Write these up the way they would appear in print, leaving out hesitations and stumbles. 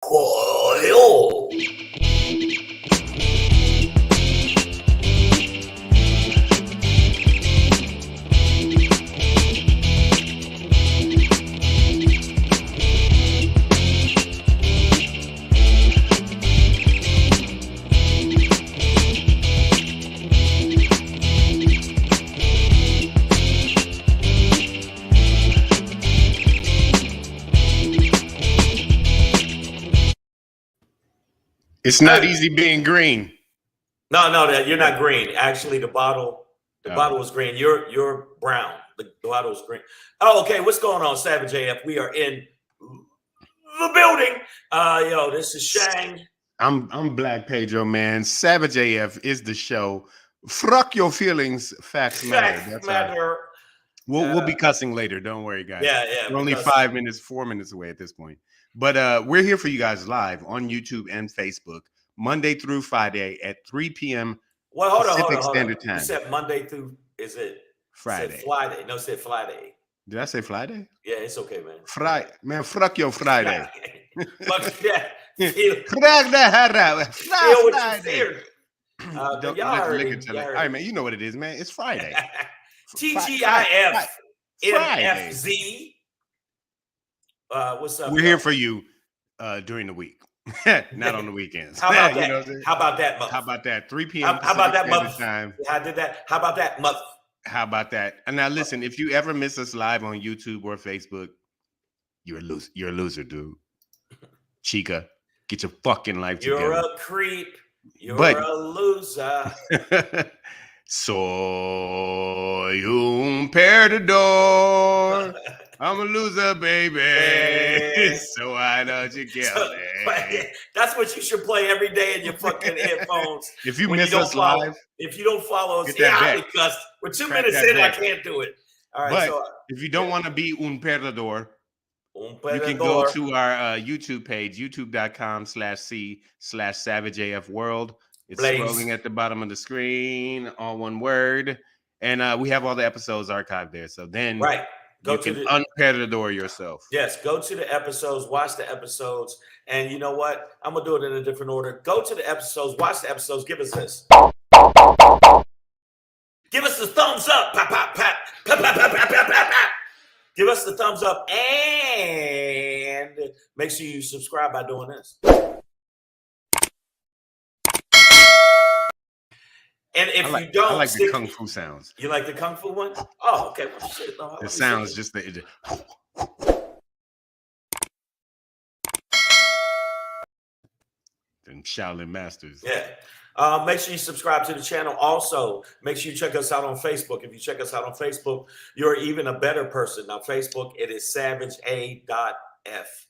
Coil. It's not easy being green. No, you're not green. Actually, the bottle was green. You're brown. The bottle is green. Oh, okay. What's going on, Savage AF? We are in the building. This is Shang. I'm Black Pedro, man. Savage AF is the show. Fuck your feelings. Facts matter. That's matter. We'll be cussing later. Don't worry, guys. Yeah. We're only 4 minutes away at this point. But we're here for you guys live on YouTube and Facebook, Monday through Friday at 3 p.m. Well, hold Pacific on. Standard Time. You said Monday through, is it Friday? Said Friday. No, said Friday. Did I say Friday? Yeah, it's okay, man. Friday, man. Fuck your Friday. Fuck that. Friday. Y'all heard all right, man. You know what it is, man. It's Friday. TGIF. Mfsw. What's up? We're here for you during the week, not on the weekends. How about that? How about that month? How about that? 3 p.m. How about that month? Time. I did that. How about that month? How about that? And now listen, if you ever miss us live on YouTube or Facebook, you're a loser. You're a loser, dude. Chica, get your fucking life together. You're a creep. You're a loser. Soy un perdedor. I'm a loser, baby. So why don't you kill me? That's what you should play every day in your fucking headphones. If you miss us live, if you don't follow us, because we're 2 minutes in, I can't do it. All right. But if you don't want to be un perdedor, you can go to our YouTube page, youtube.com/c/SavageAFWorld. It's scrolling at the bottom of the screen, all one word. And we have all the episodes archived there. So then you can unperdedor yourself. Yes, go to the episodes, watch the episodes. And you know what? I'm going to do it in a different order. Go to the episodes, watch the episodes. Give us this. Give us the thumbs up. Pop, pop, pop. Pop, pop, pop, pop, pop, pop. Give us the thumbs up and make sure you subscribe by doing this. And if you don't, I like the kung fu sounds. You like the kung fu one? Oh, okay. Well, shit. No, the sounds just the. And Shaolin Masters. Yeah. Make sure you subscribe to the channel. Also, make sure you check us out on Facebook. If you check us out on Facebook, you're even a better person. Now, Facebook, it is SavageA.F.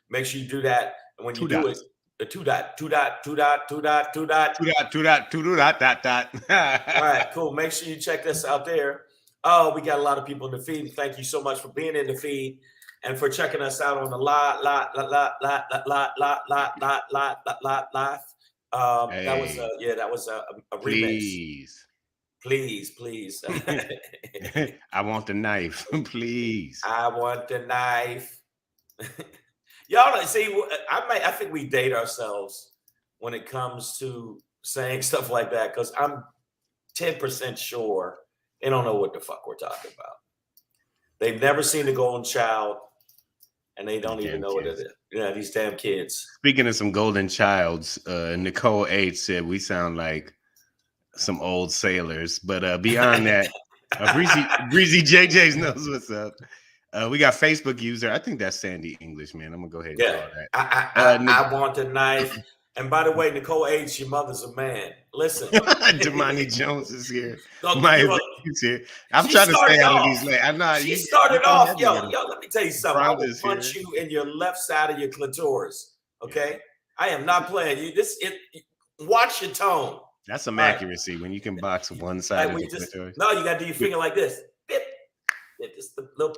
Make sure you do that. And when you do it, the two dot. All right, cool. Make sure you check us out there. Oh, we got a lot of people in the feed. Thank you so much for being in the feed and for checking us out on the live. That was a remix. Please. I want the knife, please. I want the knife. Y'all see, I think we date ourselves when it comes to saying stuff like that, because I'm 10% sure they don't know what the fuck we're talking about. They've never seen the Golden Child, and they don't even know what it is. Yeah, these damn kids. Speaking of some Golden Childs, Nicole H said we sound like some old sailors, but beyond that, Breezy JJ's knows what's up. We got Facebook user. I think that's Sandy English, man. I'm gonna go ahead and call that. I want a knife. And by the way, Nicole H, your mother's a man. Listen, Damani Jones is here. He's here. I'm trying to stay out of these late. I know she started off. Yo, let me tell you something. I will punch you in your left side of your clitoris. Okay, I am not playing you. Watch your tone. That's some accuracy when you can box one side of your clitoris. No, you gotta do your finger like this. Bip. Just the little.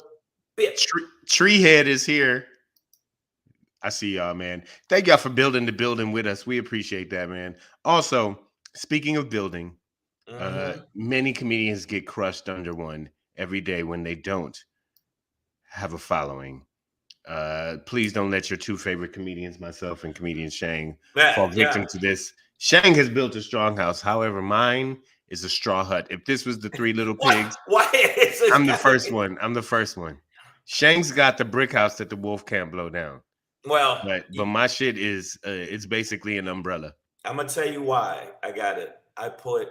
Treehead is here. I see y'all, man. Thank y'all for building the building with us. We appreciate that, man. Also, speaking of building, many comedians get crushed under one every day when they don't have a following. Please don't let your two favorite comedians, myself and comedian Shang, fall Yeah, victim to this. Shang has built a strong house. However, mine is a straw hut. If this was the Three Little Pigs, Why is this I'm the guy? first one. I'm the first one. Shang's got the brick house that the wolf can't blow down. Well, But my shit is it's basically an umbrella. I'm gonna tell you why I got it. I put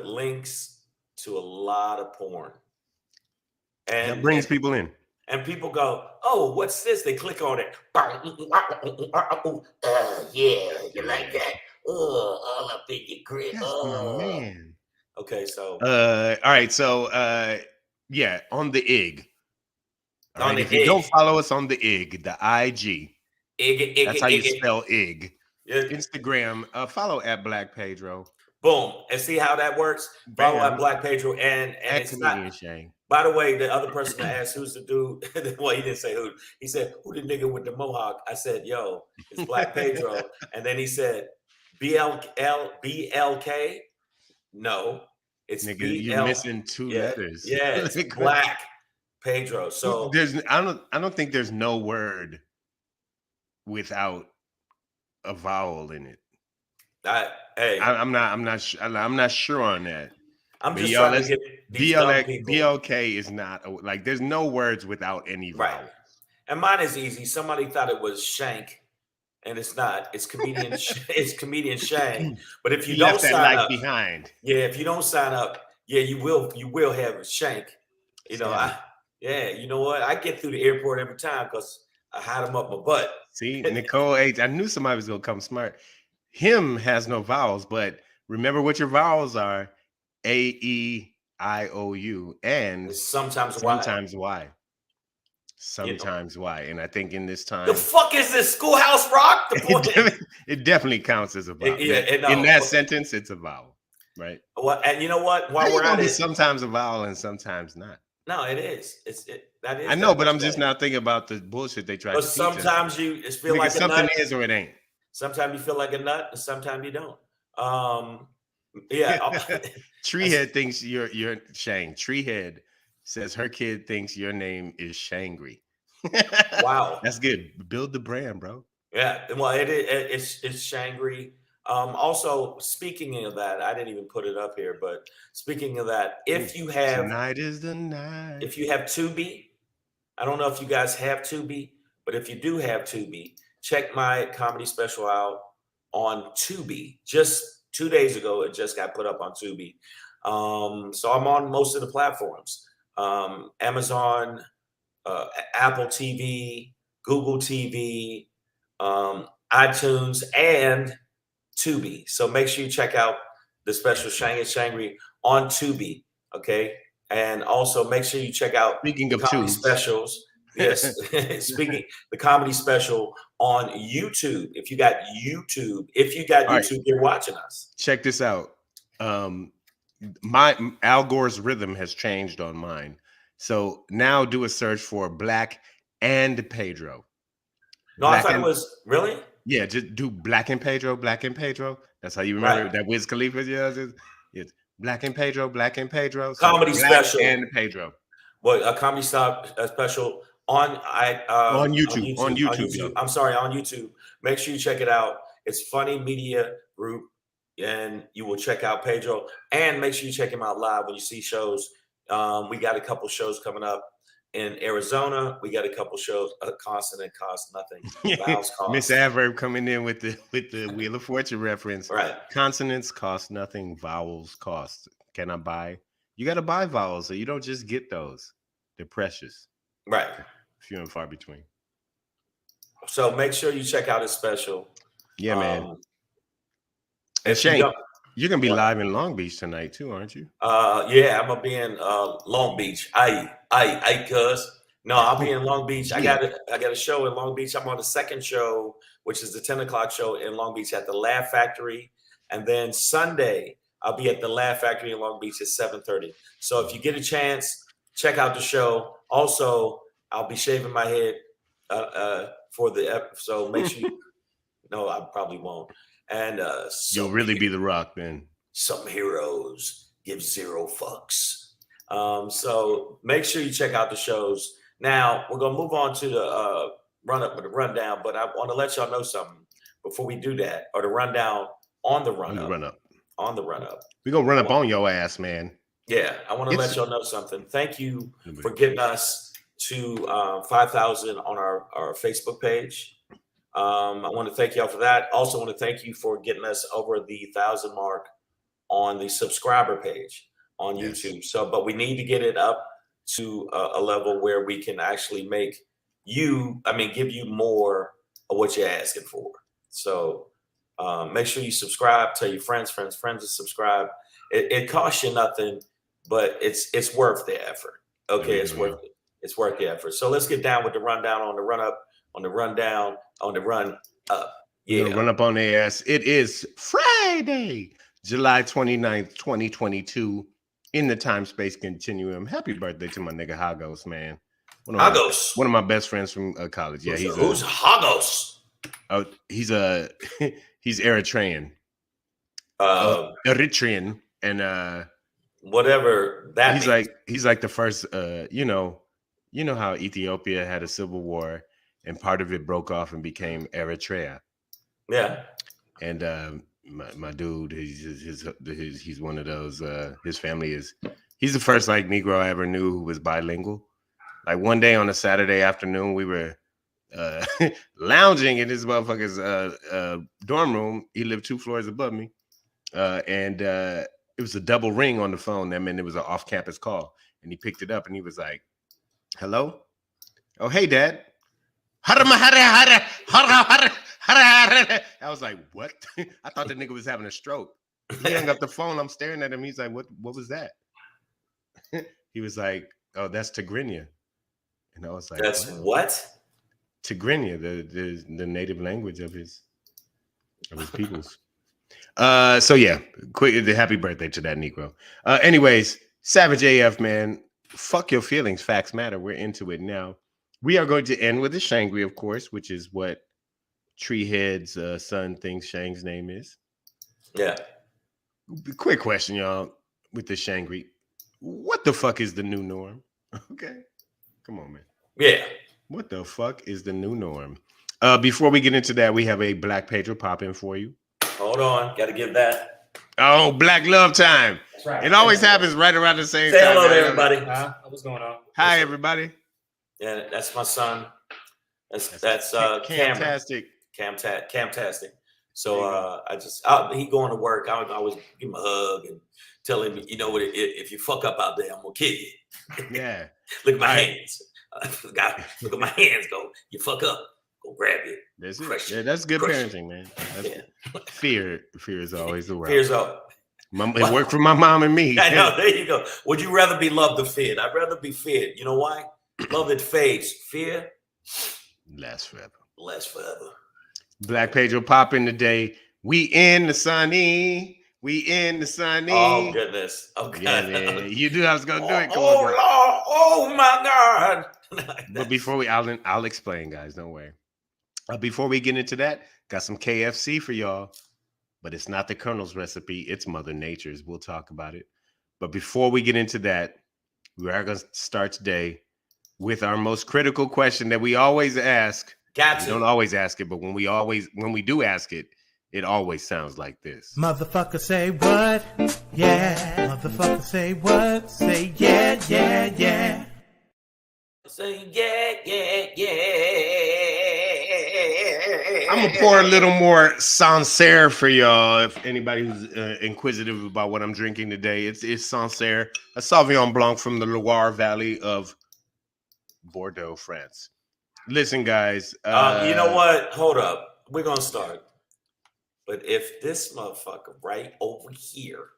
links to a lot of porn, That and brings people in. and people go, "Oh, what's this?" They click on it. Yeah, you like that? All up in your grip. That's my man. Okay, so All right, so yeah, on the IG. All on right. the If you don't egg, follow us on the IG, the IG, that's how you egg. spell IG. Yeah, Instagram, follow at Black Pedro. boom, and see how that works. Follow at Bam. Black Pedro, and At it's not. comedian Shang. By the way, the other person I asked, who's the dude? Well, he didn't say who. He said, who the nigga with the mohawk? I said, yo, it's Black Pedro. And then he said, BLK? No, it's Nigga, you're BL. missing two Yeah, letters. yeah, it's Black Pedro. So I don't think there's no word without a vowel in it. hey, I'm not sure on that. I'm But just y'all, trying to get these dumb people. BLK is not like there's no words without any Right. vowel. And mine is easy. Somebody thought it was Shank, and it's not. It's comedian. It's comedian Shang. But if you He don't left that sign life up, behind. yeah, if you don't sign up, yeah, you will have Shank. You know, you know what? I get through the airport every time because I hide them up my butt. See, Nicole H. I knew somebody was gonna come smart. Him has no vowels, but remember what your vowels are: A, E, I, O, U, and Sometimes Y. You know. Sometimes Y. And I think in this time, The fuck is this Schoolhouse Rock? The point. it definitely counts as a vowel. In that sentence, it's a vowel, right? Well, and you know what? While we're at it, sometimes a vowel and sometimes not. No, it is. That is. I know, but I'm just not thinking about the bullshit they try to teach us. Sometimes you feel like something nut. is or it ain't. Sometimes you feel like a nut, and sometimes you don't. Yeah. Treehead thinks you're Shang. Treehead says her kid thinks your name is Shangri. Wow, that's good. Build the brand, bro. Yeah, well, it's Shangri. Also, speaking of that, I didn't even put it up here, but speaking of that, if you have tonight is the night. If you have Tubi, I don't know if you guys have Tubi, but if you do have Tubi, check my comedy special out on Tubi. Just 2 days ago, it just got put up on Tubi. So I'm on most of the platforms: Amazon, Apple TV, Google TV, iTunes, and Tubi. So make sure you check out the special Shangri on Tubi. Okay. And also make sure you check out Speaking of comedy tubes. specials. Yes. Speaking the comedy special on YouTube. If you got YouTube, you're watching us. Check this out. My Al Gore's rhythm has changed on mine. So now do a search for Black and Pedro. No, I thought it was really? Yeah, just do Black and Pedro, Black and Pedro. That's how you remember that Wiz Khalifa. It's Black and Pedro, Black and Pedro. So comedy Black special and Pedro. Well, a comedy special on YouTube. On YouTube. I'm sorry, on YouTube. Make sure you check it out. It's Funny Media Group, and you will check out Pedro. And make sure you check him out live when you see shows. We got a couple shows coming up in Arizona. We got a couple shows. Consonant cost nothing. Vowels cost. Miss Adverb coming in with the Wheel of Fortune reference. Right. Consonants cost nothing. Vowels cost. Can I buy? You got to buy vowels, so you don't just get those. They're precious. Right. Few and far between. So make sure you check out his special. Yeah, man. And Shane, you're gonna be live in Long Beach tonight too, aren't you? Yeah, I'm gonna be in Long Beach. Cuz. No, I'll be in Long Beach. I got a show in Long Beach. I'm on the second show, which is the 10 o'clock show in Long Beach at the Laugh Factory. And then Sunday, I'll be at the Laugh Factory in Long Beach at 7:30. So if you get a chance, check out the show. Also, I'll be shaving my head for the episode. So make sure no, I probably won't. And you'll really be the Rock then. Some heroes give zero fucks. So make sure you check out the shows. Now we're gonna move on to the run up with the rundown, but I want to let y'all know something before we do that, or the rundown on the run On the up. run up. On the run up. We're gonna run up on your ass, man. Yeah, I want to let y'all know something. Thank you for Nobody getting us to 5,000 on our Facebook page. I want to thank y'all for that. Also want to thank you for getting us over the 1,000 mark on the subscriber page on Yes. YouTube. So, but we need to get it up to a level where we can actually make give you more of what you're asking for. So make sure you subscribe, tell your friends to subscribe. It costs you nothing, but it's worth the effort. Okay, it's worth it. It's worth the effort. So let's get down with the rundown on the run up, on the rundown, on the run up. Yeah. Run up on their ass. It is Friday, July 29th, 2022, in the time-space continuum. Happy birthday to my nigga Hagos, man. One of my best friends from college. Yeah, who's Hagos? Oh, he's he's Eritrean. Eritrean, and whatever that means. He's like the first you know how Ethiopia had a civil war and part of it broke off and became Eritrea. Yeah. And my dude, he's one of those. His family he's the first like Negro I ever knew who was bilingual. Like one day on a Saturday afternoon, we were lounging in this motherfucker's dorm room. He lived 2 floors above me, and it was a double ring on the phone. That meant it was an off-campus call, and he picked it up and he was like, "Hello? Oh, hey, Dad." I was like, "What?" I thought the nigga was having a stroke. He hung up the phone. I'm staring at him. He's like, "What was that?" He was like, "Oh, that's Tigrinya." And I was like, "That's what?" Tigrinya, the native language of his peoples. So yeah, quick, happy birthday to that Negro. Anyways, Savage AF, man. Fuck your feelings. Facts matter. We're into it now. We are going to end with the Shangri, of course, which is what Treehead's son thinks Shang's name is. Yeah. Quick question, y'all, with the Shangri. What the fuck is the new norm? Okay. Come on, man. Yeah. What the fuck is the new norm? Before we get into that, we have a Black Pedro Poppin for you. Hold on. Got to give that. Oh, Black Love time. That's right. It always happens right around the same time. Say hello to everybody. What's going on? Hi, everybody. Yeah, that's my son. That's Camtastic. Camtastic. So he going to work. I would always give him a hug and tell him, you know what, if you fuck up out there, I'm gonna kill you. Yeah. Look at my hands. Look at my hands. Go. You fuck up. Go grab it. That's it. Yeah, that's good parenting, man. Fear is always the word. Fear's all. It worked for my mom and me. I know. There you go. Would you rather be loved or feared? I'd rather be feared. You know why? Love it fades. Fear lasts forever. Lasts forever. Black Pedro Poppin today. We in the sunny. We in the sunny. Oh goodness. Okay. Yeah, man. You knew I was gonna do it. Come on, Lord. Oh my God. But before I'll explain, guys. Don't worry. Before we get into that, got some KFC for y'all. But it's not the Colonel's recipe. It's Mother Nature's. We'll talk about it. But before we get into that, we are gonna start today with our most critical question that we always ask. We don't always ask it, but when we do ask it, it always sounds like this. Motherfucker say what? Yeah. Motherfucker say what? Say yeah, yeah, yeah. Say yeah, yeah, yeah. I'm gonna pour a little more Sancerre for y'all. If anybody who's inquisitive about what I'm drinking today, it's Sancerre, a Sauvignon Blanc from the Loire Valley of Bordeaux, France. Listen, guys. You know what? Hold up. We're gonna start. But if this motherfucker right over here,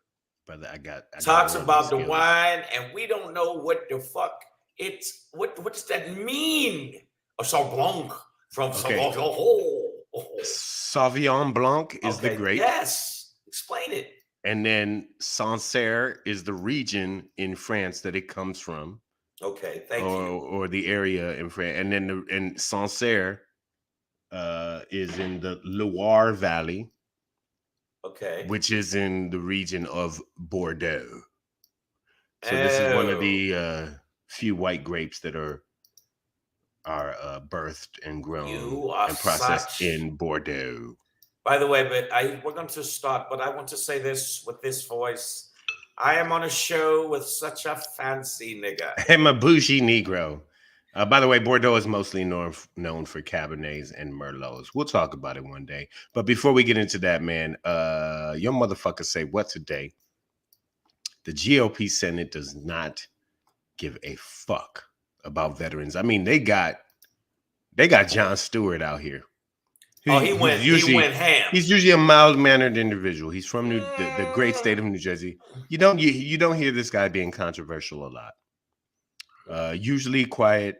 brother, I talks about the wine and we don't know what the fuck it's what does that mean? A Sauvignon Blanc from Sauvignon Blanc is the grape. Yes, explain it. And then Sancerre is the region in France that it comes from. Okay, thank you. Or the area in France, and then Sancerre is in the Loire Valley. Okay, which is in the region of Bordeaux. So this is one of the few white grapes that are are birthed and grown You are and processed such. in Bordeaux. By the way, but we're going to start. But I want to say this with this voice. I am on a show with such a fancy nigga. I'm a bougie Negro. By the way, Bordeaux is mostly known for Cabernets and Merlots. We'll talk about it one day. But before we get into that, man, your motherfuckers say what today? The GOP Senate does not give a fuck about veterans. I mean, they got Jon Stewart out here. He went ham. He's usually a mild-mannered individual. He's from the great state of New Jersey. You don't hear this guy being controversial a lot. Usually quiet,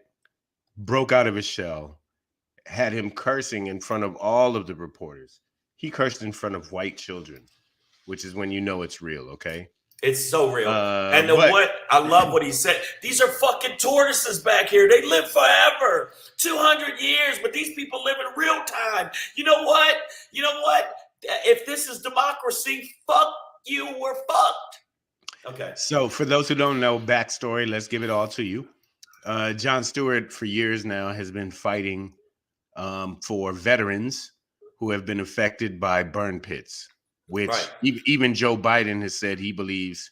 broke out of his shell, had him cursing in front of all of the reporters. He cursed in front of white children, which is when you know it's real, okay? It's so real. What I love what he said. These are fucking tortoises back here. They live forever, 200 years, but these people live in real time. You know what? If this is democracy, fuck you, we're fucked. Okay. So for those who don't know backstory, let's give it all to you. Jon Stewart for years now has been fighting for veterans who have been affected by burn pits, which even Joe Biden has said he believes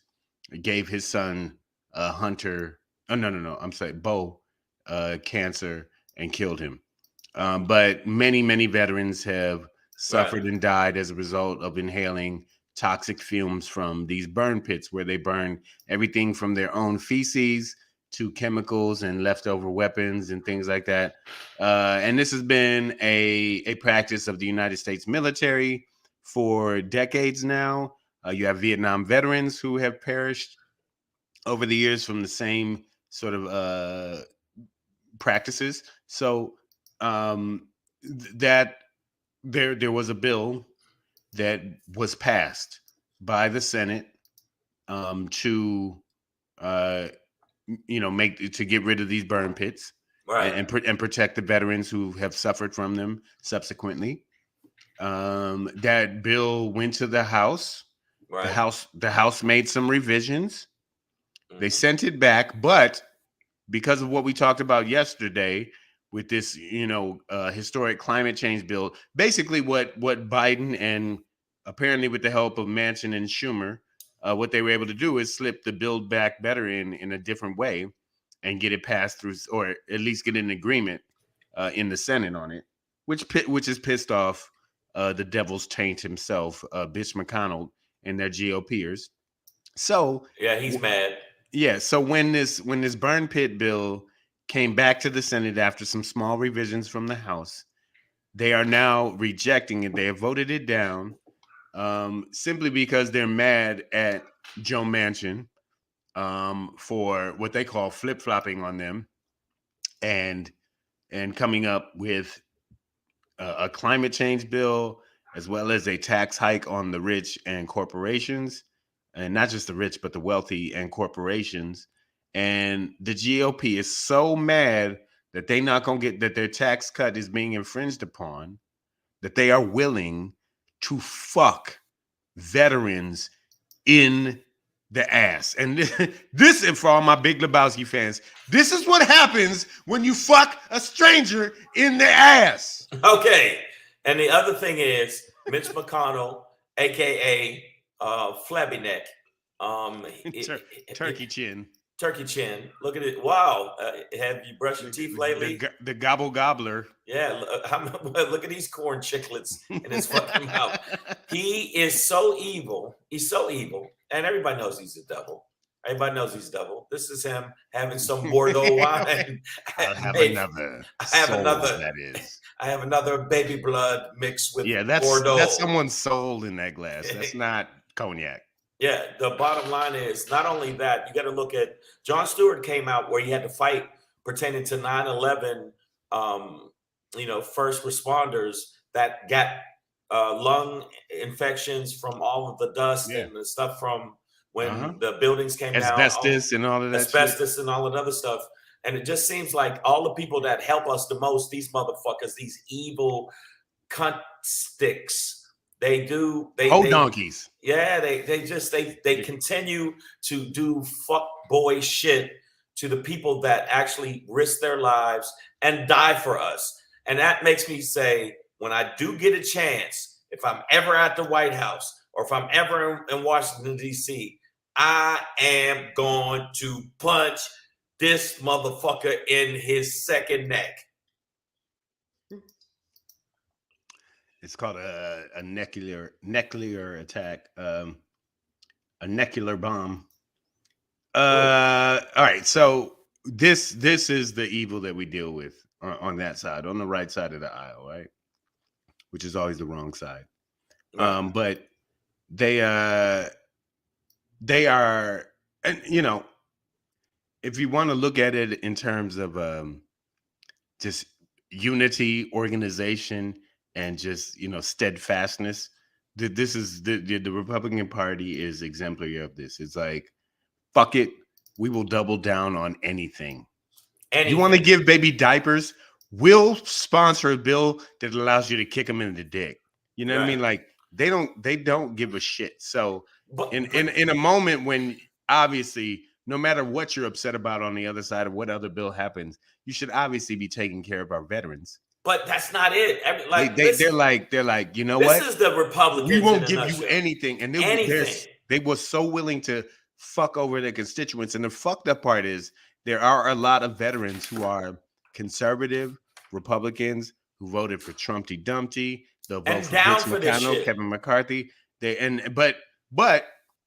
gave his son Hunter, Bo, cancer and killed him. But many veterans have suffered and died as a result of inhaling toxic fumes from these burn pits where they burn everything from their own feces to chemicals and leftover weapons and things like that. And this has been a practice of the United States military for decades now. You have Vietnam veterans who have perished over the years from the same sort of practices. So that there was a bill that was passed by the Senate to get rid of these burn pits and protect the veterans who have suffered from them subsequently. That bill went to the House. The House made some revisions. They sent it back, but because of what we talked about yesterday with this, historic climate change bill, basically what Biden and apparently with the help of Manchin and Schumer, what they were able to do is slip the Build Back Better in a different way and get it passed through, or at least get an agreement in the Senate on it, which is pissed off the devil's taint himself, Mitch McConnell and their GOPers. So yeah, he's mad. Yeah, so when this burn pit bill came back to the Senate after some small revisions from the House, they are now rejecting it. They have voted it down simply because they're mad at Joe Manchin for what they call flip-flopping on them and coming up with a climate change bill as well as a tax hike on the rich and corporations, and not just the rich, but the wealthy and corporations. And the GOP is so mad that they're not going to get that their tax cut is being infringed upon, that they are willing to fuck veterans in the ass. And this, and for all my Big Lebowski fans, this is what happens when you fuck a stranger in the ass. Okay. And the other thing is Mitch McConnell, aka Flabby Neck, Turkey Chin. Turkey Chin. Look at it. Wow. Have you brushed your teeth lately? The gobble gobbler. Yeah. Look at these corn chiclets in his fucking mouth. He is so evil. He's so evil. And everybody knows he's a devil. Everybody knows he's devil. This is him having some Bordeaux wine. I have another baby blood mixed with that's Bordeaux. That's someone's soul in that glass. That's not cognac. Yeah, the bottom line is not only that, you got to look at Jon Stewart came out where he had to fight pertaining to 9/11, first responders that got lung infections from all of the dust and the stuff from when the buildings came down. Asbestos and all of that. Asbestos and all that other stuff. And it just seems like all the people that help us the most, these motherfuckers, these evil cunt sticks. They donkeys. Yeah, they continue to do fuck boy shit to the people that actually risk their lives and die for us. And that makes me say, when I do get a chance, if I'm ever at the White House or if I'm ever in Washington, D.C., I am going to punch this motherfucker in his second neck. It's called a nuclear attack, a nuclear bomb. All right, so this is the evil that we deal with on that side, on the right side of the aisle, right? Which is always the wrong side. Right. But they are, and you know, if you want to look at it in terms of just unity, organization, and just, you know, steadfastness, this is the Republican Party is exemplary of this. It's like, fuck it, we will double down on anything. You want to give baby diapers? We'll sponsor a bill that allows you to kick them in the dick. You know what I mean? Like they don't give a shit. So in a moment when obviously no matter what you're upset about on the other side of what other bill happens, you should obviously be taking care of our veterans. But that's not it. They're like, you know what? This is the Republicans. We won't give you anything, and they were so willing to fuck over their constituents. And the fucked up part is there are a lot of veterans who are conservative Republicans who voted for Trumpty Dumpty. They'll vote for Mitch McConnell, Kevin McCarthy. But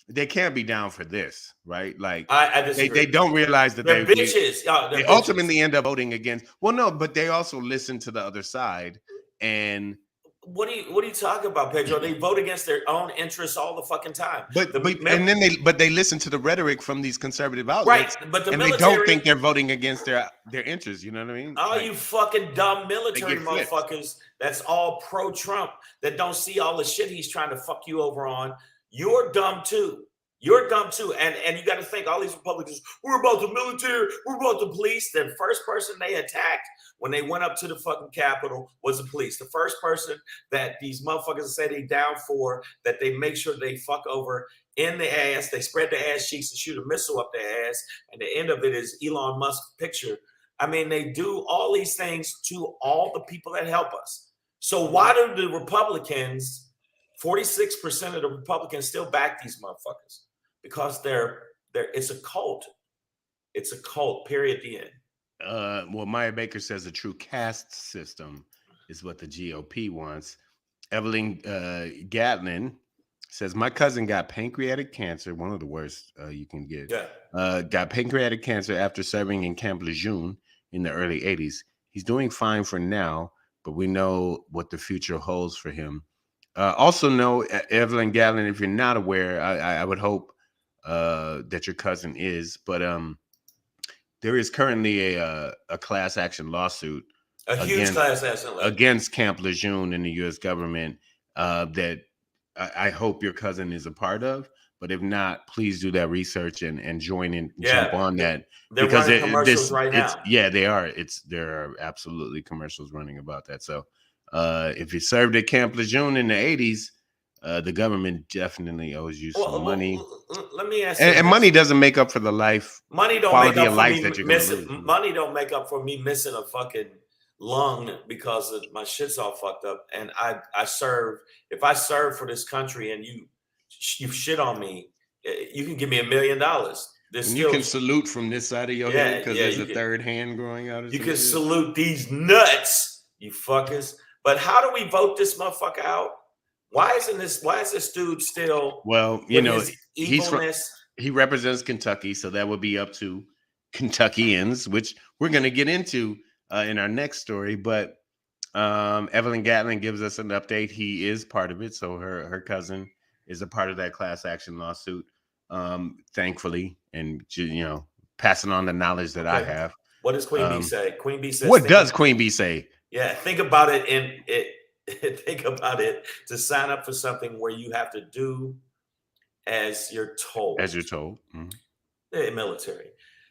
they can't be down for this, right? Like I disagree. They don't realize that they're bitches. They ultimately end up voting against. Well, no, but they also listen to the other side. And what are you talking about, Pedro? They vote against their own interests all the fucking time. But they listen to the rhetoric from these conservative outlets, right? But they don't think they're voting against their interests. You know what I mean? Oh, you fucking dumb military motherfuckers! That's all pro-Trump that don't see all the shit he's trying to fuck you over on. You're dumb too. You're dumb too. And you got to think all these Republicans, we're about the military, we're about the police. The first person they attacked when they went up to the fucking Capitol was the police. The first person that these motherfuckers say they down for, that they make sure they fuck over in the ass, they spread the ass cheeks and shoot a missile up their ass. And the end of it is Elon Musk's picture. I mean, they do all these things to all the people that help us. So why do the Republicans, 46% of the Republicans still back these motherfuckers? Because it's a cult. It's a cult, period, the end. Well, Maya Baker says a true caste system is what the GOP wants. Evelyn Gatlin says, my cousin got pancreatic cancer, one of the worst you can get. Yeah. Got pancreatic cancer after serving in Camp Lejeune in the early 80s. He's doing fine for now, but we know what the future holds for him. Also know, Evelyn Gatlin, if you're not aware, I would hope that your cousin is, but there is currently a class action lawsuit, huge class action lawsuit against Camp Lejeune and the U.S. government that I hope your cousin is a part of. But if not, please do that research and join in, jump on that. They're running commercials right now. They are. There are absolutely commercials running about that. So if you served at Camp Lejeune in the 80s, the government definitely owes you some money. Let me ask you, and money doesn't make up for the life. Money don't make up for me missing. Money don't make up for me missing a fucking lung because my shit's all fucked up. And I serve. If I serve for this country and you shit on me, you can give me $1 million. You can salute from this side of your head because there's a third hand growing out. You can salute these nuts, you fuckers. But how do we vote this motherfucker out? Why is this dude still? Well, you know, he represents Kentucky, so that would be up to Kentuckians, which we're going to get into in our next story. But Evelyn Gatlin gives us an update. He is part of it, so her cousin is a part of that class action lawsuit. Thankfully, and you know, passing on the knowledge that I have. What does Queen Bee say? Queen Bee says. What does Queen Bee say? Yeah, think about it think about it, to sign up for something where you have to do as you're told. As you're told. Mm-hmm. The military.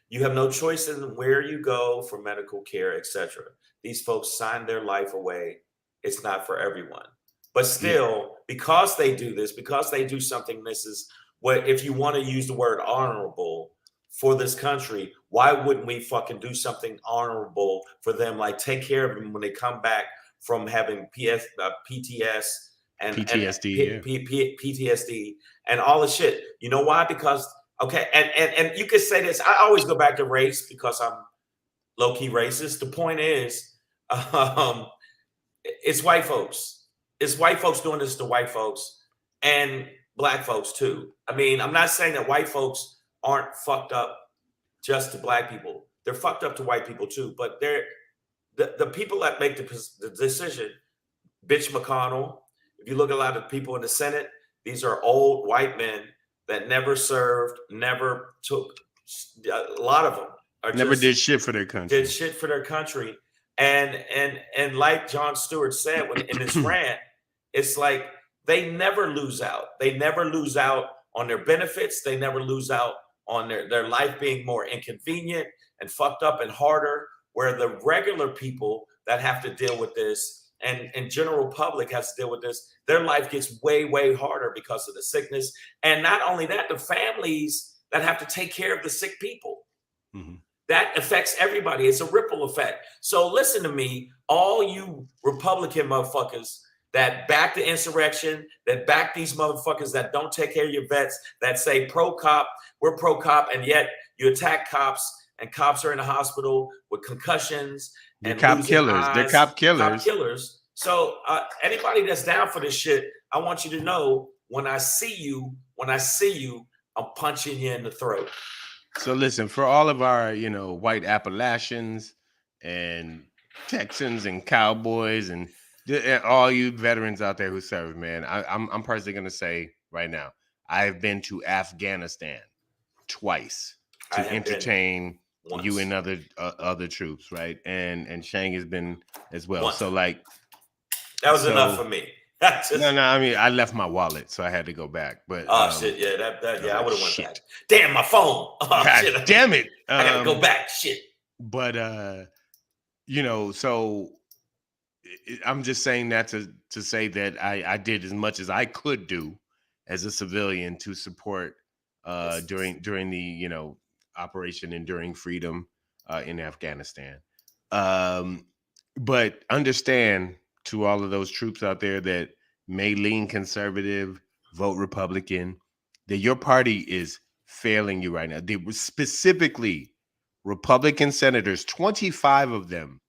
You have no choice in where you go for medical care, etc. These folks sign their life away. It's not for everyone. But still, because they do this, because they do something, this is what, if you want to use the word honorable for this country, why wouldn't we fucking do something honorable for them? Like take care of them when they come back from having PTS and PTSD, PTSD and all the shit. You know why? Because okay, and you could say this. I always go back to race because I'm low key racist. The point is, it's white folks. It's white folks doing this to white folks and black folks too. I mean, I'm not saying that white folks aren't fucked up just to black people. They're fucked up to white people too. But they're the people that make the decision. Bitch McConnell. If you look at a lot of people in the Senate, these are old white men that never served, never took. A lot of them are never did shit for their country. Did shit for their country. And like Jon Stewart said in this rant, it's like they never lose out. They never lose out on their benefits. They never lose out on their life being more inconvenient and fucked up and harder, where the regular people that have to deal with this and general public has to deal with this, their life gets way, way harder because of the sickness. And not only that, the families that have to take care of the sick people. Mm-hmm. That affects everybody. It's a ripple effect. So listen to me, all you Republican motherfuckers that back the insurrection, that back these motherfuckers that don't take care of your vets, that say pro-cop, we're pro-cop, and yet you attack cops, and cops are in the hospital with concussions. They're cop killers. They're cop killers. Cop killers. So anybody that's down for this shit, I want you to know when I see you, I'm punching you in the throat. So listen, for all of our, white Appalachians and Texans and Cowboys and all you veterans out there who serve, man, I'm personally going to say right now, I've been to Afghanistan twice to entertain you and other troops, right? And Shang has been as well. Once. So like that was enough for me. No, I mean, I left my wallet, so I had to go back. But shit, yeah, I would have went back. Damn, my phone. Oh, God shit. Damn it! I gotta go back. Shit. But so I'm just saying that to say that I did as much as I could do as a civilian to support during the Operation Enduring Freedom in Afghanistan. But understand, to all of those troops out there that may lean conservative, vote Republican, that your party is failing you right now. They were specifically Republican senators, 25 of them,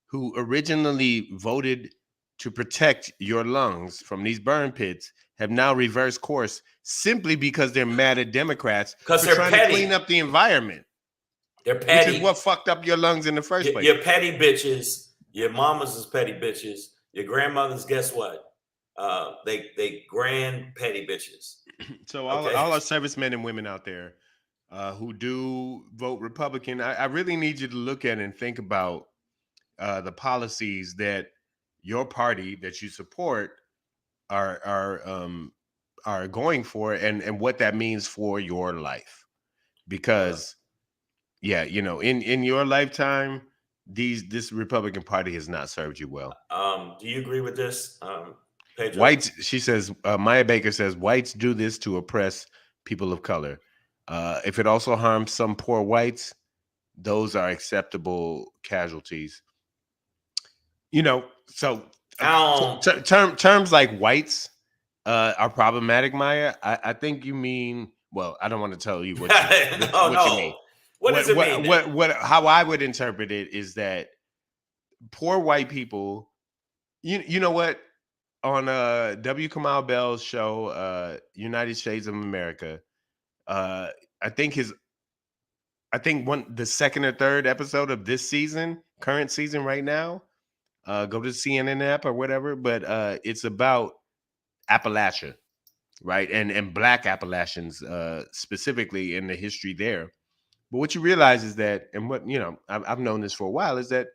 who originally voted to protect your lungs from these burn pits, have now reversed course simply because they're mad at Democrats for trying to clean up the environment. They're petty. Which is what fucked up your lungs in the first place. You're petty bitches. Your mamas is petty bitches. Your grandmothers, guess what? They grand petty bitches. So all our servicemen and women out there who do vote Republican, I really need you to look at and think about the policies that your party that you support are going for, and what that means for your life. Because in your lifetime, this Republican Party has not served you well. Do you agree with this, Pedro? Whites, she says, Maya Baker says, whites do this to oppress people of color. If it also harms some poor whites, those are acceptable casualties. So terms like whites are problematic, Maya. I think you mean, well, I don't want to tell you what you mean. What does it mean? How I would interpret it is that poor white people, you know what? On W. Kamau Bell's show, United Shades of America, I think the second or third episode of this season, current season right now, go to the CNN app or whatever, but it's about Appalachia, right? And Black Appalachians specifically in the history there. But what you realize is that, and what, I've known this for a while, is that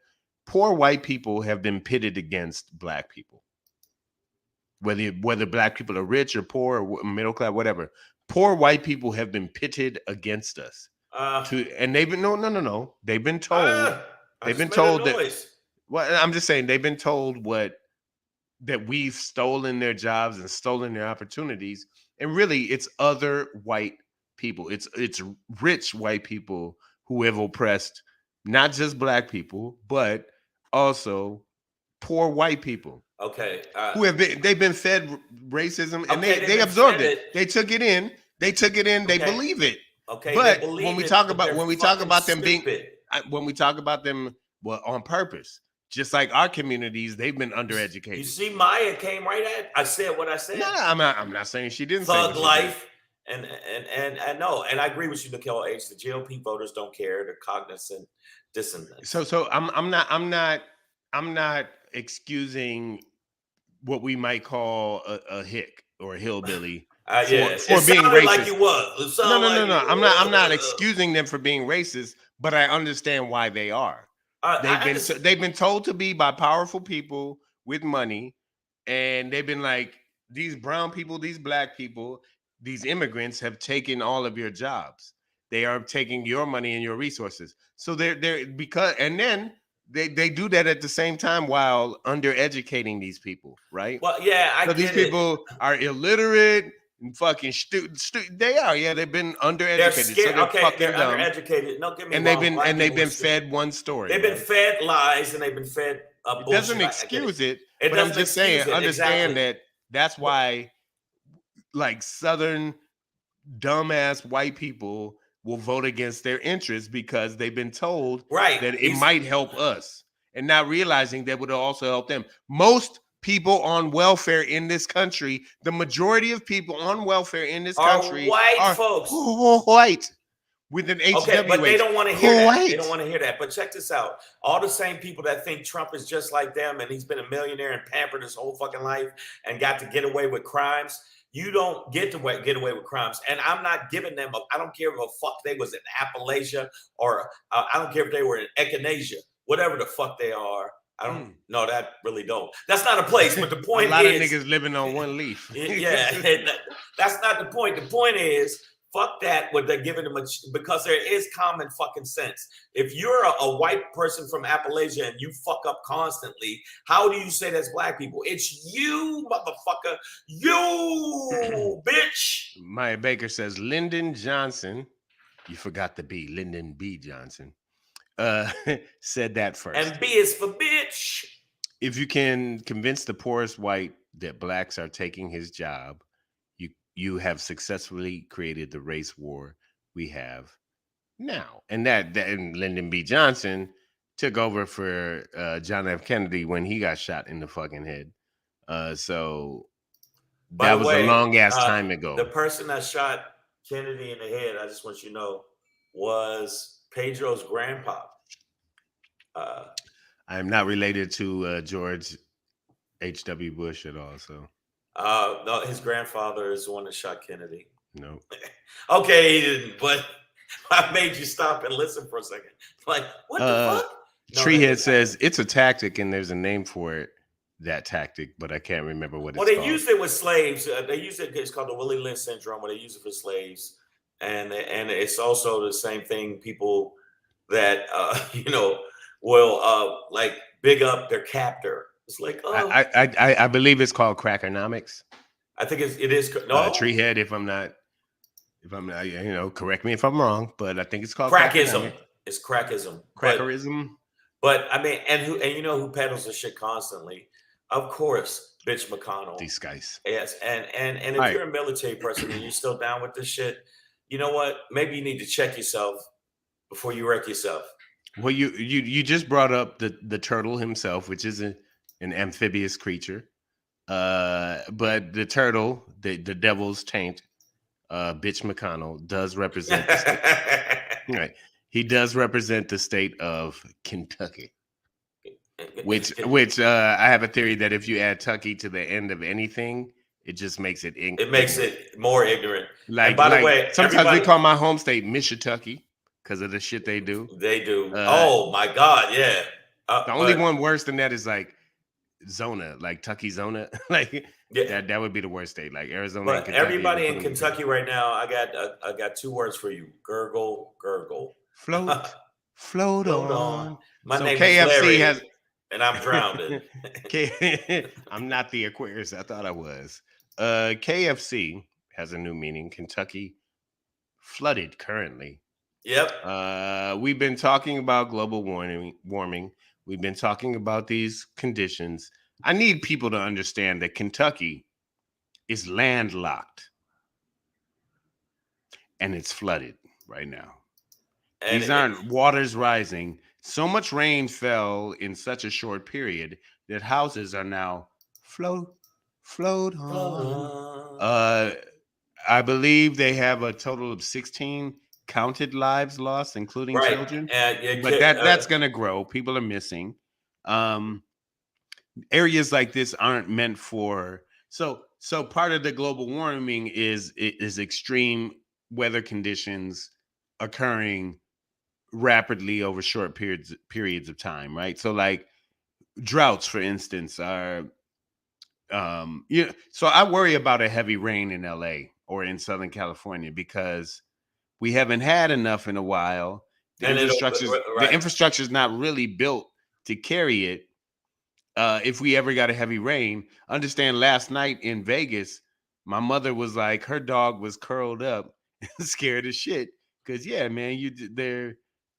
poor white people have been pitted against Black people. Whether Black people are rich or poor or middle class, whatever. Poor white people have been pitted against us. And they've been, no. They've been told, that, well, I'm just saying, they've been told that we've stolen their jobs and stolen their opportunities. And really, it's other white people. It's rich white people who have oppressed not just black people, but also poor white people. Okay. They've been fed racism and Okay, they absorbed it. They took it in. They took it in. They believe it. Okay. But they believe when we it, talk but about they're when we talk fucking about them stupid. when we talk about them on purpose, just like our communities, they've been undereducated. You see, Maya came right at. I said what I said. No, I'm not saying she didn't. Thug say life. And I know, and I agree with you, Nicole H. The GOP voters don't care; they're cognizant, dissonant. So I'm not excusing what we might call a hick or a hillbilly for being racist. Like you was. No. I'm not excusing them for being racist, but I understand why they are. They've been told to be by powerful people with money, and they've been like, these brown people, these black people, these immigrants have taken all of your jobs. They are taking your money and your resources. So they're because, and then they do that at the same time while undereducating these people, right? Well, yeah, these people are illiterate and fucking they are, yeah. They've been undereducated. They're scared. So they're undereducated. No, get me and wrong. they've been fed one story. They've been fed lies and they've been fed bullshit. It doesn't excuse it, but I'm just saying, understand that that's why, like, Southern dumbass white people will vote against their interests because they've been told that it might help us, and not realizing that would also help them. Most people on welfare in this country, the majority of people on welfare in this country are folks. White with an HW. Okay, but they don't want to hear that. They don't want to hear that. But check this out. All the same people that think Trump is just like them and he's been a millionaire and pampered his whole fucking life and got to get away with crimes. You don't get away with crimes. And I'm not giving them I don't care if the fuck they was in Appalachia or I don't care if they were in Echinacea, whatever the fuck they are. I don't know. That really don't. That's not a place. But the point is, a lot of niggas living on one leaf. Yeah, that's not the point. The point is, fuck that. What they're giving them because there is common fucking sense. If you're a white person from Appalachia and you fuck up constantly, how do you say that's black people? It's you, motherfucker. You, bitch. Maya Baker says Lyndon Johnson. You forgot the B. Lyndon B. Johnson. Said that first. And B is for bitch. If you can convince the poorest white that blacks are taking his job, you have successfully created the race war we have now. And and Lyndon B. Johnson took over for John F. Kennedy when he got shot in the fucking head. So that was a long ass time ago. The person that shot Kennedy in the head, I just want you to know, was Pedro's grandpa. I am not related to George H.W. Bush at all. So, no, his grandfather is the one that shot Kennedy. No. Okay, he didn't, but I made you stop and listen for a second. Like, what the fuck? No, Treehead says it's a tactic, and there's a name for it. That tactic, but I can't remember what it's called. Well, they used it with slaves. They used it. It's called the Willie Lynch syndrome, where they use it for slaves, and it's also the same thing. People that will like big up their captor. It's like, oh, I believe it's called crackernomics. I think it is. No, Treehead. If I'm not, correct me if I'm wrong, but I think it's called crackism. It's crackism. Crackerism. But I mean, and you know who peddles the shit constantly? Of course, bitch McConnell. These guys. Yes, and if you're a military person and you're still down with this shit, you know what? Maybe you need to check yourself before you wreck yourself. Well, you just brought up the turtle himself, which is an amphibious creature. But the turtle, the devil's taint, bitch McConnell, does represent the state. Right. He does represent the state of Kentucky. Which I have a theory that if you add Tucky to the end of anything, it just makes it ignorant. It makes it more ignorant. Like, by the way, sometimes we call my home state Mishitucky because of the shit they do. They do. Oh my God, yeah. The only one worse than that is like Zona, like Tucky Zona. Like that would be the worst state. Like Arizona. But and everybody in Kentucky right now, I got two words for you: gurgle, gurgle. Float on. My name KFC is Larry, has. And I'm drowned. I'm not the Aquarius I thought I was. KFC has a new meaning. Kentucky flooded currently. Yep. We've been talking about global warming. We've been talking about these conditions. I need people to understand that Kentucky is landlocked and it's flooded right now. And These aren't waters rising. So much rain fell in such a short period that houses are now float on. I believe they have a total of 16 counted lives lost, including right. children. And But that's going to grow. People are missing. Areas like this aren't meant for. So part of the global warming is extreme weather conditions occurring rapidly over short periods of time, right? So like droughts, for instance, are so I worry about a heavy rain in LA or in Southern California because we haven't had enough in a while. The infrastructure is not really built to carry it. If we ever got a heavy rain, understand last night in Vegas, my mother was like, her dog was curled up, scared as shit. Cause yeah, man,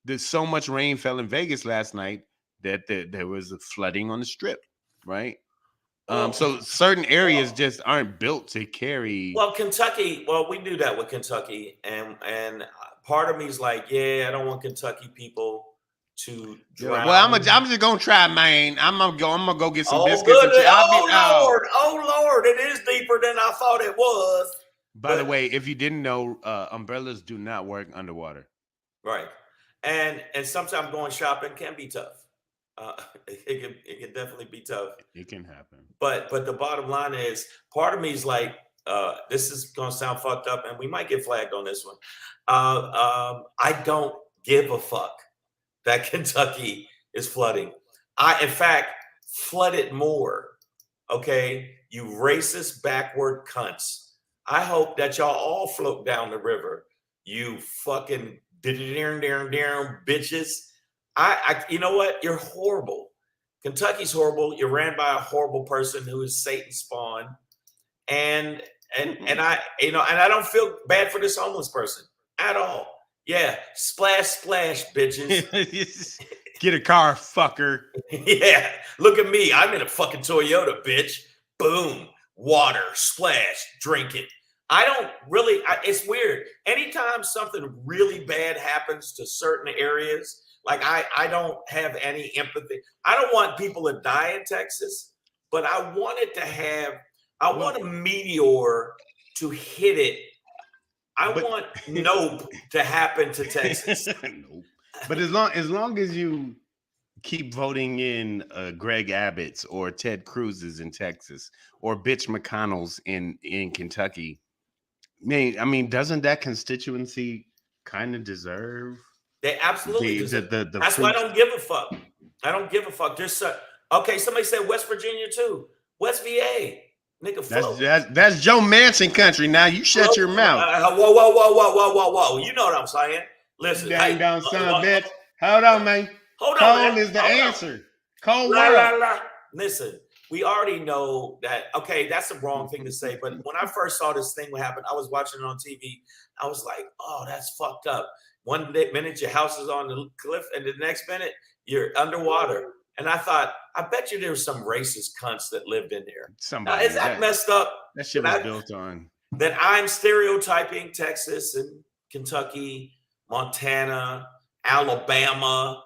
there's so much rain fell in Vegas last night that there was a flooding on the strip, right? So certain areas just aren't built to carry. Well, Kentucky. Well, we knew that with Kentucky, and part of me is like, yeah, I don't want Kentucky people to drown. Well, I'm just gonna try, man. I'm gonna go get some biscuits. Good. And Lord, it is deeper than I thought it was. By the way, if you didn't know, umbrellas do not work underwater. Right, and sometimes going shopping can be tough. It can definitely be tough. It can happen. But the bottom line is, part of me is like, this is gonna sound fucked up, and we might get flagged on this one. I don't give a fuck that Kentucky is flooding. In fact, flood it more. Okay, you racist backward cunts. I hope that y'all all float down the river. You fucking bitches. You know what? You're horrible. Kentucky's horrible. You're ran by a horrible person who is Satan spawn, and I, and I don't feel bad for this homeless person at all. Yeah, splash, bitches. Get a car, fucker. Yeah, look at me. I'm in a fucking Toyota, bitch. Boom, water, splash, drink it. I don't really. It's weird. Anytime something really bad happens to certain areas. Like I don't have any empathy. I don't want people to die in Texas, but I want a meteor to hit it. I want nope to happen to Texas. Nope. But as long as you keep voting in Greg Abbott's or Ted Cruz's in Texas or Bitch McConnell's in Kentucky, I mean, doesn't that constituency kind of deserve? They absolutely deserve. That's why I don't give a fuck. I don't give a fuck. Just okay. Somebody said West Virginia too. West VA, nigga. That's Joe Manchin country. Now you shut your mouth. Whoa. You know what I'm saying? Listen, dang down son, bitch. Hold on, man. Hold on. Cold is the answer. Cold world. Listen, we already know that. Okay, that's the wrong thing to say. But when I first saw this thing happen, I was watching it on TV. I was like, oh, that's fucked up. One minute your house is on the cliff, and the next minute you're underwater. And I thought, I bet you there were some racist cunts that lived in there. Now, is that messed up? That shit was built on. That I'm stereotyping Texas and Kentucky, Montana, Alabama,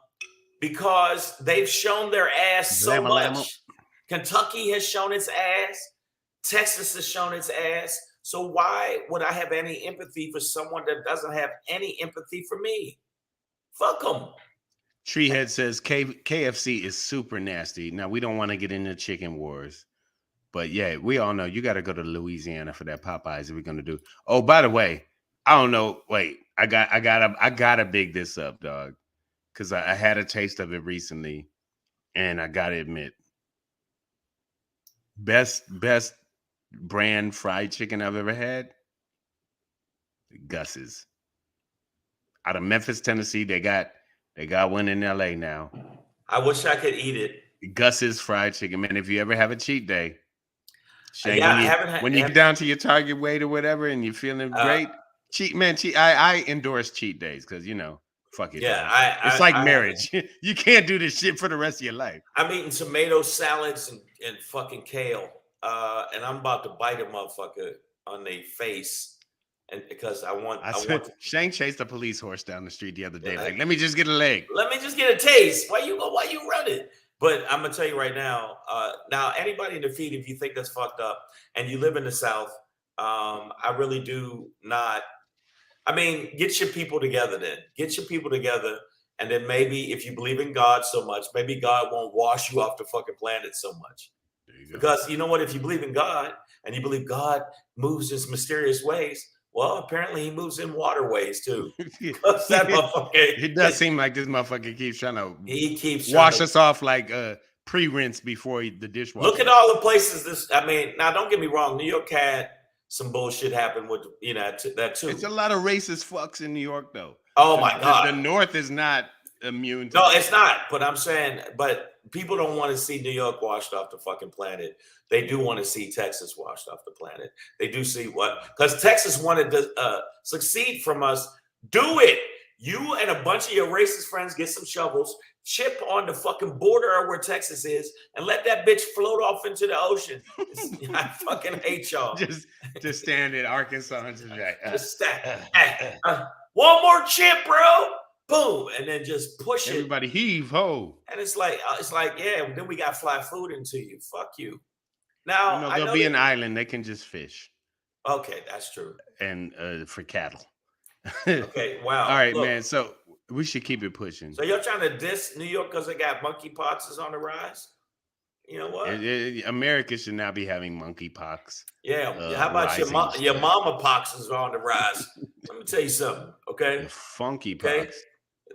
because they've shown their ass so much. Kentucky has shown its ass. Texas has shown its ass. So why would I have any empathy for someone that doesn't have any empathy for me? Fuck them. Treehead says KFC is super nasty. Now, we don't want to get into chicken wars, but yeah, we all know you got to go to Louisiana for that Popeyes if we're going to do. Oh, by the way, I don't know. Wait, I gotta big this up, dog, because I had a taste of it recently, and I gotta admit, best brand fried chicken I've ever had. Gus's out of Memphis, Tennessee. They got one in LA now. I wish I could eat it. Gus's fried chicken, man. If you ever have a cheat day, when you get down to your target weight or whatever, and you're feeling great, Cheat, man. I endorse cheat days because fuck it, Yeah, dog. It's like marriage. You can't do this shit for the rest of your life. I'm eating tomato salads and fucking kale, and I'm about to bite a motherfucker on their face, and because I want Shang chased a police horse down the street the other day. Like, let me just get a leg. Let me just get a taste. Why you running? But I'm gonna tell you right now. Now, anybody in the feed, if you think that's fucked up and you live in the South, I really do not. I mean, get your people together. Then get your people together, and then maybe if you believe in God so much, maybe God won't wash you off the fucking planet so much. Because you know what? If you believe in God and you believe God moves in mysterious ways, well, apparently he moves in waterways too. That motherfucker, it does seem like this motherfucker keeps trying to wash us off like pre-rinse before the dishwasher. Look at all the places now don't get me wrong, New York had some bullshit happen with that too. It's a lot of racist fucks in New York though. Oh my God. The North is not immune to No, it's not. But I'm saying, people don't want to see New York washed off the fucking planet. They do want to see Texas washed off the planet. They do see because Texas wanted to succeed from us. Do it. You and a bunch of your racist friends get some shovels, chip on the fucking border of where Texas is, and let that bitch float off into the ocean. I fucking hate y'all. Just stand in Arkansas and just stand. One more chip, bro. Boom, and then just push it. Everybody heave ho. And it's like, yeah. Then we got fly food into you. Fuck you. Now there'll be an island they can just fish. Okay, that's true. And for cattle. Okay, wow. All right, man. So we should keep it pushing. So you're trying to diss New York because they got monkeypox is on the rise? You know what? America should now be having monkeypox. Yeah. How about your mama pox is on the rise? Let me tell you something. Okay. The funky okay? pox.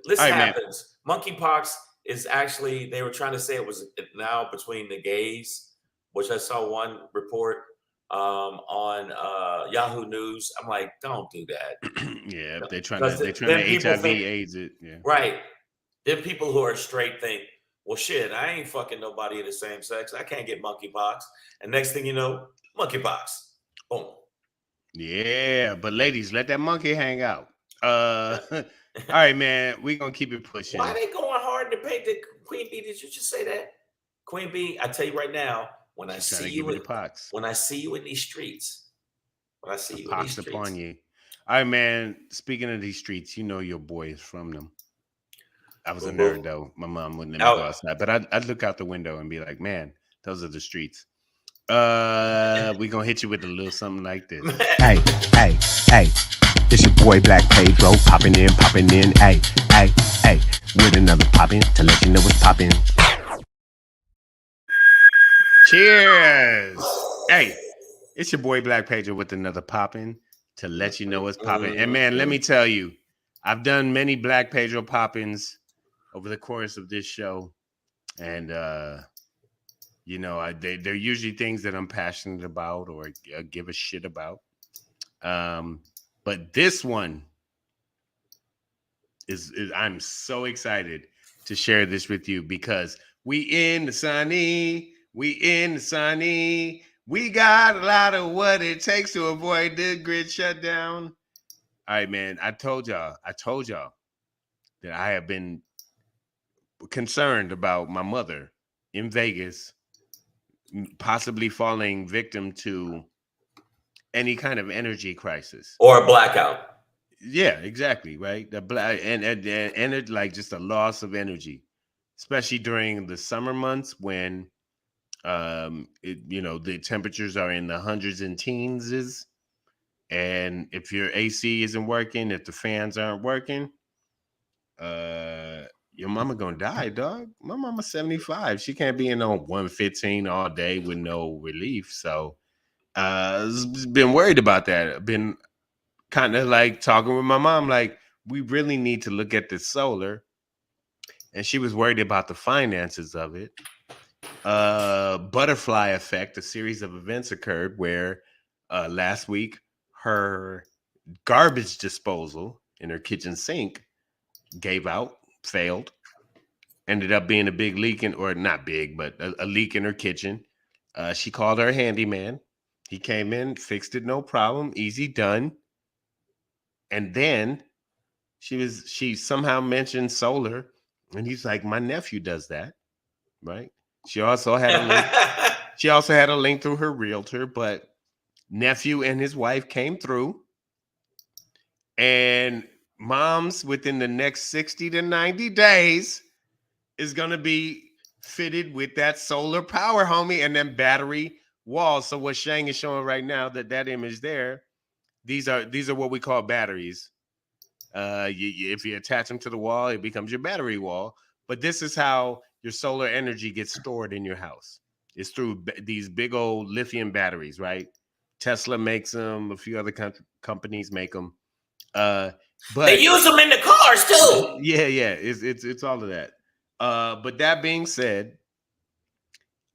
This happens. Monkeypox is actually, they were trying to say it was now between the gays, which I saw one report on Yahoo News. I'm like, don't do that. Yeah, they're trying to HIV AIDS it. Yeah. Right. Then people who are straight think, well, shit, I ain't fucking nobody of the same sex. I can't get monkeypox. And next thing you know, monkeypox. Boom. Yeah, but ladies, let that monkey hang out. All right, man, we're gonna keep it pushing. Why are they going hard to paint the Queen Bee? Did you just say that? Queen Bee, I tell you right now, when I see you in these streets, pox upon you. All right, man. Speaking of these streets, your boy is from them. I was a nerd though. My mom wouldn't let me go outside, but I'd look out the window and be like, "Man, those are the streets." We gonna hit you with a little something like this. Hey, it's your boy Black Pedro popping in. Hey, with another poppin' to let you know what's poppin'. Cheers. Hey, it's your boy Black Pedro with another poppin' to let you know what's poppin'. And man, let me tell you, I've done many Black Pedro poppins over the course of this show, and they're usually things that I'm passionate about or give a shit about. But this one is I'm so excited to share this with you because we in the sunny, we got a lot of what it takes to avoid the grid shutdown. All right, man. I told y'all that I have been concerned about my mother in Vegas possibly falling victim to any kind of energy crisis or a blackout. Yeah, exactly. Right. The black and it like just a loss of energy, especially during the summer months when the temperatures are in the hundreds and teens, and if your AC isn't working, if the fans aren't working, your mama gonna die, dog. My mama's 75. She can't be in on 115 all day with no relief. So been worried about that. I've been kind of like talking with my mom, like, we really need to look at this solar. And she was worried about the finances of it. Butterfly effect, a series of events occurred where last week her garbage disposal in her kitchen sink gave out, failed, ended up being a big leak or not big, but a leak in her kitchen. She called her handyman. He came in, fixed it, no problem, easy done. And then she somehow mentioned solar, and he's like, my nephew does that, right? She also had a link. She also had a link through her realtor, but nephew and his wife came through, and mom's within the next 60 to 90 days is gonna be fitted with that solar power, homie, and then battery walls. So what Shang is showing right now, that image there, these are what we call batteries. If you attach them to the wall, it becomes your battery wall. But this is how your solar energy gets stored in your house. It's through these big old lithium batteries, right? Tesla makes them. A few other companies make them. But they use them in the cars too. Yeah. It's all of that. But that being said,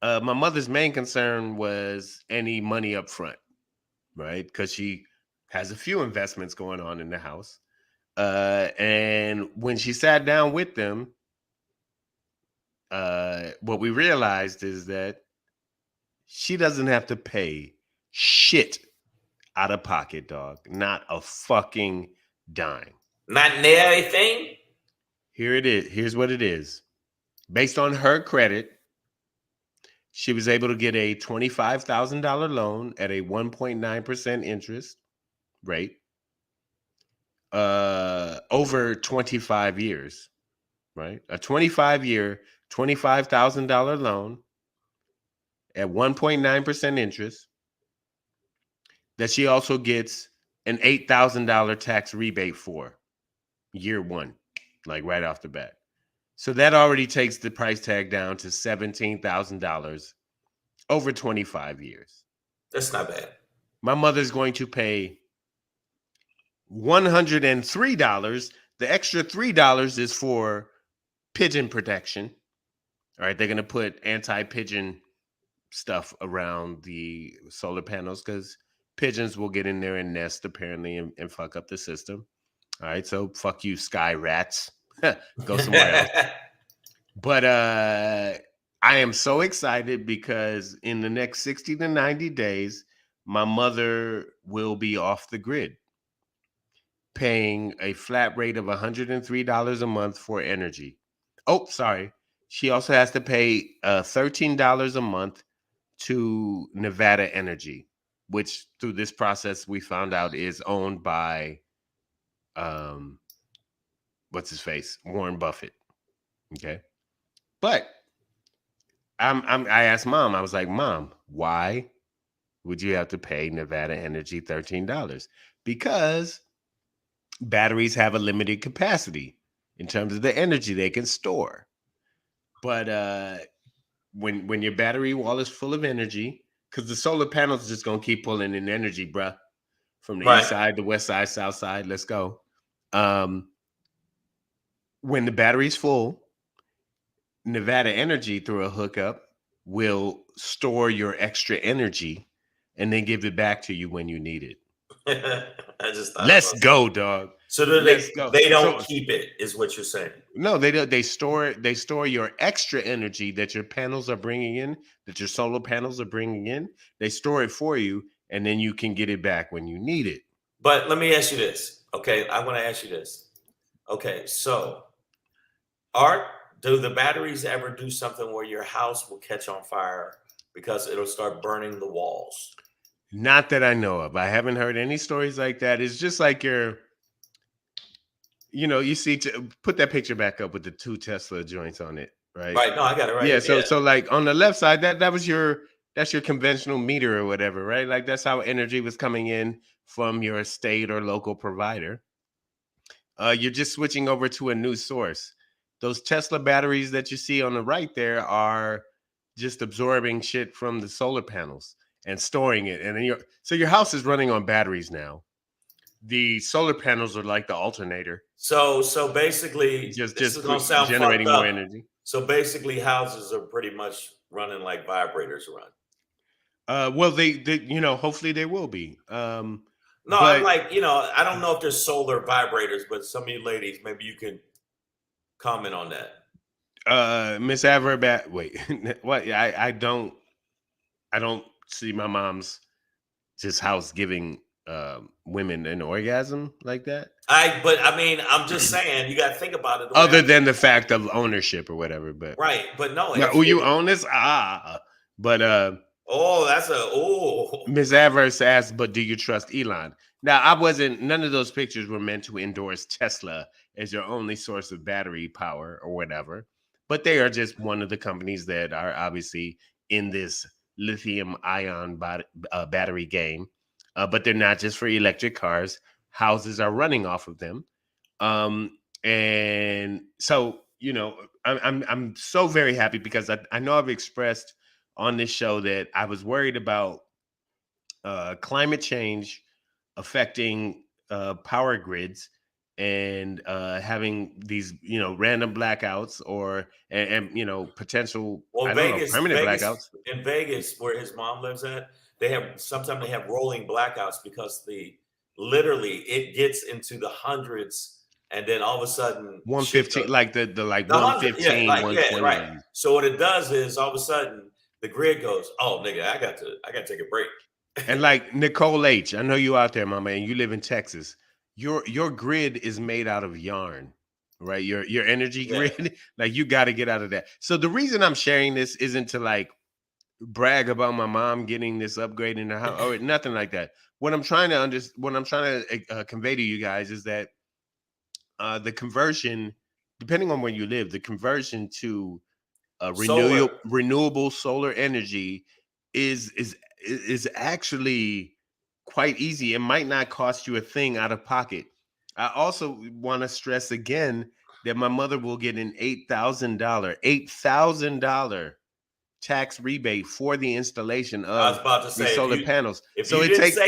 my mother's main concern was any money up front, right? Because she has a few investments going on in the house. And when she sat down with them, what we realized is that she doesn't have to pay shit out of pocket, dog. Not a fucking dime. Not near anything. Here it is. Here's what it is. Based on her credit, she was able to get a $25,000 loan at a 1.9% interest rate over 25 years, right? A 25-year, $25,000 loan at 1.9% interest that she also gets an $8,000 tax rebate for year one, like right off the bat. So that already takes the price tag down to $17,000 over 25 years. That's not bad. My mother's going to pay $103. The extra $3 is for pigeon protection. All right, they're going to put anti-pigeon stuff around the solar panels because pigeons will get in there and nest apparently and fuck up the system. All right, so fuck you, sky rats. Go somewhere else. But I am so excited because in the next 60 to 90 days, my mother will be off the grid, paying a flat rate of $103 a month for energy. Oh, sorry. She also has to pay $13 a month to Nevada Energy, which through this process we found out is owned by what's his face? Warren Buffett. Okay. But I asked mom, I was like, Mom, why would you have to pay Nevada Energy $13? Because batteries have a limited capacity in terms of the energy they can store. But when your battery wall is full of energy, because the solar panels are just gonna keep pulling in energy, bruh, from the east side, the west side, south side. Let's go. When the battery's full, Nevada Energy through a hookup will store your extra energy and then give it back to you when you need it. I just thought Let's go, dog. So they don't keep it, is what you're saying? No, they don't. They store your extra energy that your panels are bringing in, that your solar panels are bringing in. They store it for you, and then you can get it back when you need it. But let me ask you this. Okay, I want to ask you this. Okay, so do the batteries ever do something where your house will catch on fire because it'll start burning the walls? Not that I know of. I haven't heard any stories like that. It's just like you see, put that picture back up with the 2 Tesla joints on it, right? Right. No, I got it right. Yeah. So like on the left side, that's your conventional meter or whatever, right? Like that's how energy was coming in from your state or local provider. You're just switching over to a new source. Those Tesla batteries that you see on the right there are just absorbing shit from the solar panels and storing it. And then your house is running on batteries now. The solar panels are like the alternator. So basically, just gonna sound generating more energy. So basically, houses are pretty much running like vibrators run. Well, they hopefully they will be. No, I'm like, I don't know if there's solar vibrators, but some of you ladies, maybe you can comment on that. Miss Averbat, wait, what? I don't see my mom's just house giving women an orgasm like that. But I mean, I'm just saying, you got to think about it. Other than the fact of ownership or whatever, but Right. But no, now, will you own this? But oh, that's a Ms. Adverse asked, but do you trust Elon? Now, none of those pictures were meant to endorse Tesla as your only source of battery power or whatever, but they are just one of the companies that are obviously in this lithium ion battery game. But they're not just for electric cars. Houses are running off of them. And so, I'm so very happy because I know I've expressed on this show that I was worried about climate change affecting power grids and having these random blackouts and potential permanent blackouts in Vegas, where his mom lives at, sometimes they have rolling blackouts because literally it gets into the hundreds, and then all of a sudden 115 like the 115 120 right. So what it does is all of a sudden the grid goes, oh nigga, I got to take a break. And like Nicole H, I know you out there, my man. You live in Texas. Your grid is made out of yarn, right? Your energy grid, like you got to get out of that. So the reason I'm sharing this isn't to like brag about my mom getting this upgrade in her house or nothing like that. What I'm trying to convey to you guys is that the conversion, depending on where you live, the conversion to renewable solar energy is actually quite easy. It might not cost you a thing out of pocket. I also want to stress again that my mother will get an $8,000 tax rebate for the installation of the solar panels. So it takes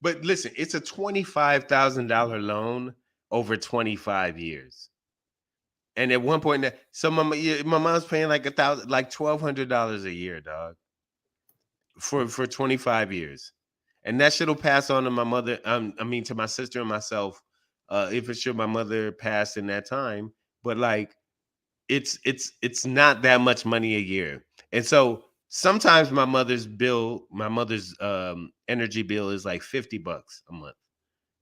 but listen, it's a $25,000 loan over 25 years. And at one point, so my mom's paying like $1,200 a year, dog, for 25 years, and that shit'll pass on to my mother. To my sister and myself, if it's my mother passed in that time. But like, it's not that much money a year, and so sometimes my mother's energy bill is like $50 a month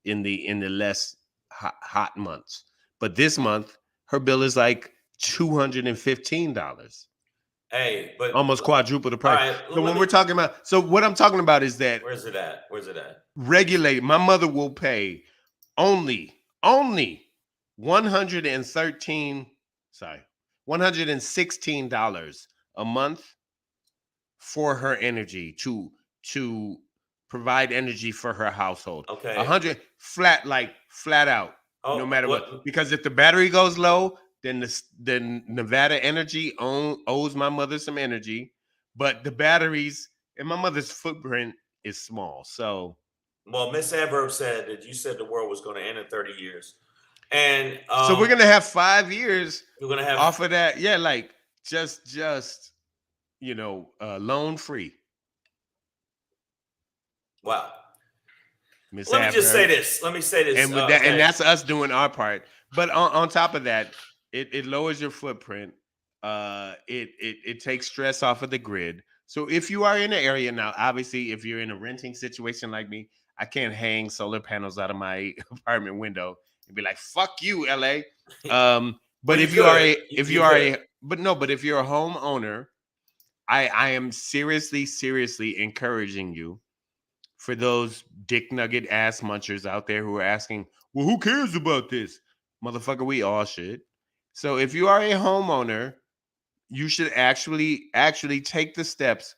in the less hot months, but this month her bill is like $215. Hey, but almost quadruple the price. Right, so when we're talking about, so what I'm talking about is that where's it at? Regulated. My mother will pay only $116 a month for her energy to provide energy for her household. Okay, 100 flat out. No matter what, because if the battery goes low, then Nevada Energy owes my mother some energy, but the batteries and my mother's footprint is small. So, well, Miss Adverb said that you said the world was going to end in 30 years, and so we're gonna have 5 years. We're gonna have off of that, yeah, like just loan free. Wow. Let me say this, and with that, and that's us doing our part. But on top of that, it lowers your footprint. It takes stress off of the grid. So if you are in an area now, obviously, if you're in a renting situation like me, I can't hang solar panels out of my apartment window and be like, "Fuck you, LA." But if you're a homeowner, I am seriously encouraging you. For those dick nugget ass munchers out there who are asking, well, who cares about this? Motherfucker, we all should. So if you are a homeowner, you should actually take the steps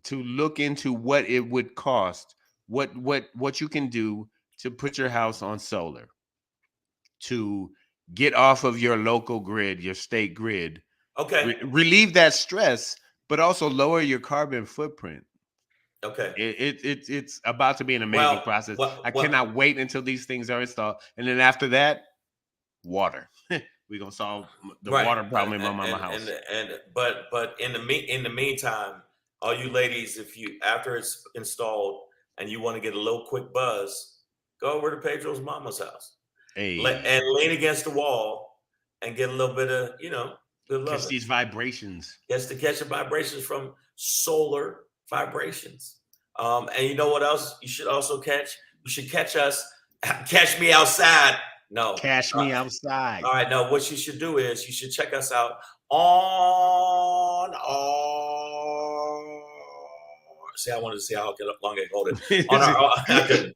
to look into what it would cost, what you can do to put your house on solar, to get off of your local grid, your state grid. Okay. Relieve that stress, but also lower your carbon footprint. Okay. It's about to be an amazing process. I cannot wait until these things are installed. And then after that, water. We're gonna solve the water problem in my mama's house. But in the meantime, all you ladies, if you after it's installed and you want to get a little quick buzz, go over to Pedro's mama's house. Hey. And lean against the wall and get a little bit of, good love. Catch these vibrations. Yes, to catch the vibrations from solar vibrations. And you know what else you should also catch? You should catch us, catch me outside. No. Cash me outside. All right, no, what you should do is you should check us out on see, I wanted to see how long I can hold it. On our I couldn't.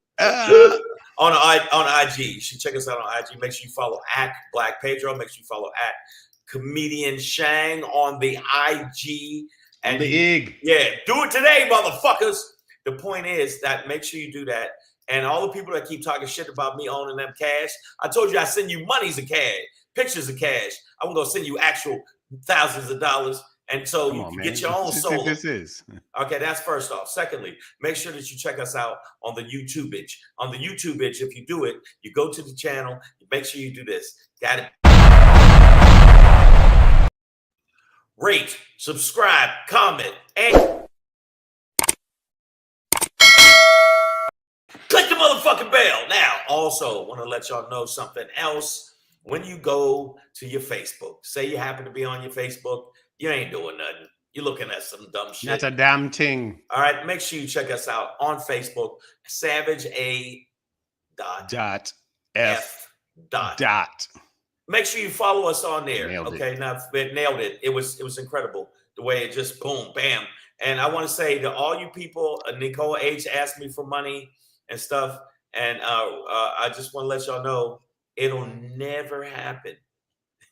On IG. You should check us out on IG. Make sure you follow at Black Pedro. Make sure you follow at Comedian Shang on the IG. And the IG. Yeah, do it today, motherfuckers. The point is that make sure you do that. And all the people that keep talking shit about me owning them cash, I told you I send you monies of cash, pictures of cash. I'm gonna send you actual thousands of dollars. And so you can get your own soul. This is. Okay, that's first off. Secondly, make sure that you check us out on the YouTube itch. On the YouTube itch, if you do it, you go to the channel, you make sure you do this. Got it. Rate, subscribe, comment, and click the motherfucking bell. Now, also want to let y'all know something else. When you go to your Facebook, say you happen to be on your Facebook, you ain't doing nothing. You're looking at some dumb shit. That's a damn thing. All right, make sure you check us out on Facebook, Savage A. Dot F. Dot. Make sure you follow us on there. Nailed okay, it. now it nailed it. It was incredible the way it just boom, bam. And I want to say to all you people, Nicole H asked me for money and stuff, and I just want to let y'all know it'll never happen.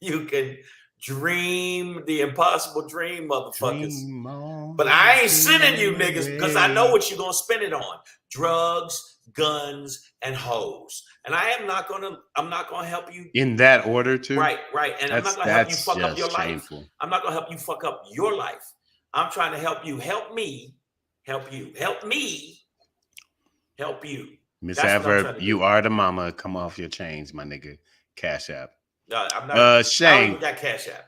You can dream the impossible dream, motherfuckers. But I ain't sending you niggas because I know what you're gonna spend it on: drugs, guns, and hoes. And I'm not gonna help you in that order too. Right. And I'm not gonna help you fuck up your life. I'm not gonna help you fuck up your life. I'm trying to help you. Help me. Help you. Help me. Help you. Miss Adverb, you are the mama. Come off your chains, my nigga. Cash App. No, I'm not. Shang. I got Cash App.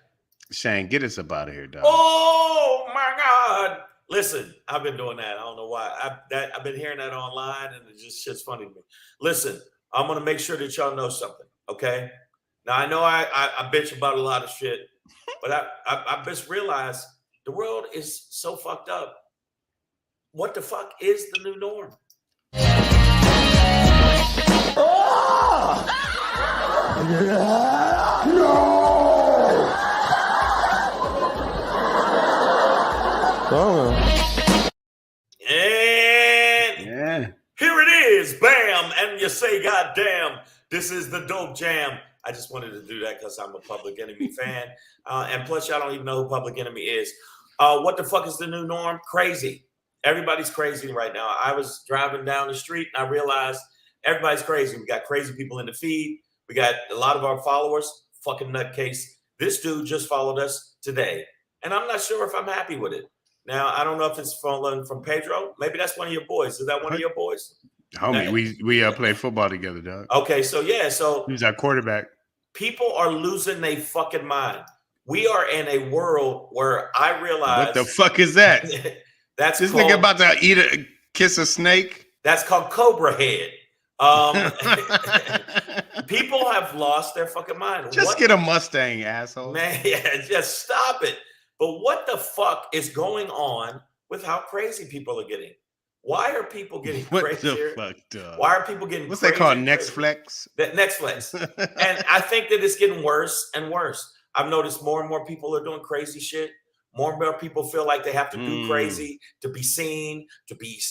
Shang, get us up out of here, dog. Oh my God. Listen, I've been doing that. I don't know why. I've been hearing that online, and it just shit's funny to me. Listen, I'm gonna make sure that y'all know something. Okay. Now I know I bitch about a lot of shit, but I just realized the world is so fucked up. What the fuck is the new norm? And here it is, bam, and you say, God damn, this is the dope jam. I just wanted to do that because I'm a Public Enemy fan. And plus, y'all don't even know who Public Enemy is. What the fuck is the new norm? Crazy. Everybody's crazy right now. I was driving down the street and I realized everybody's crazy. We got crazy people in the feed. We got a lot of our followers, fucking nutcase. This dude just followed us today. And I'm not sure if I'm happy with it. Now, I don't know if it's following from Pedro. Maybe that's one of your boys. Is that one of your boys? Homie, we play football together, dog. Okay, so yeah, so he's our quarterback. People are losing their fucking mind. We are in a world where I realize what the fuck is that? That's this called, nigga about to kiss a snake. That's called Cobra Head. People have lost their fucking mind. Just get a Mustang, asshole. Man, yeah, just stop it. But what the fuck is going on with how crazy people are getting? Why are people getting crazier? What the fuck, dog? Why are people getting what's that called? Next flex? That next flex. And I think that it's getting worse and worse. I've noticed more and more people are doing crazy shit. More and more people feel like they have to do crazy to be seen, to be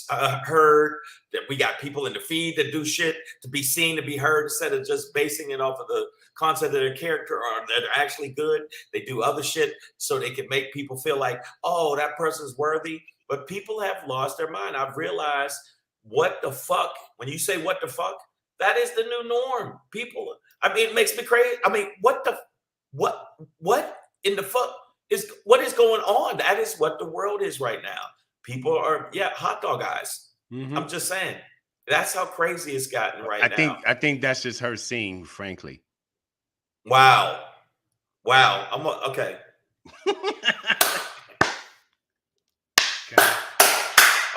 heard. That we got people in the feed that do shit to be seen, to be heard, instead of just basing it off of the content of their character or that are actually good. They do other shit so they can make people feel like, oh, that person's worthy. But people have lost their mind. I've realized what the fuck, when you say what the fuck, that is the new norm. People, I mean, it makes me crazy. I mean, what in the fuck? What is going on? That is what the world is right now. People are, hot dog eyes. Mm-hmm. I'm just saying. That's how crazy it's gotten now. I think that's just her seeing, frankly. Wow. I'm okay.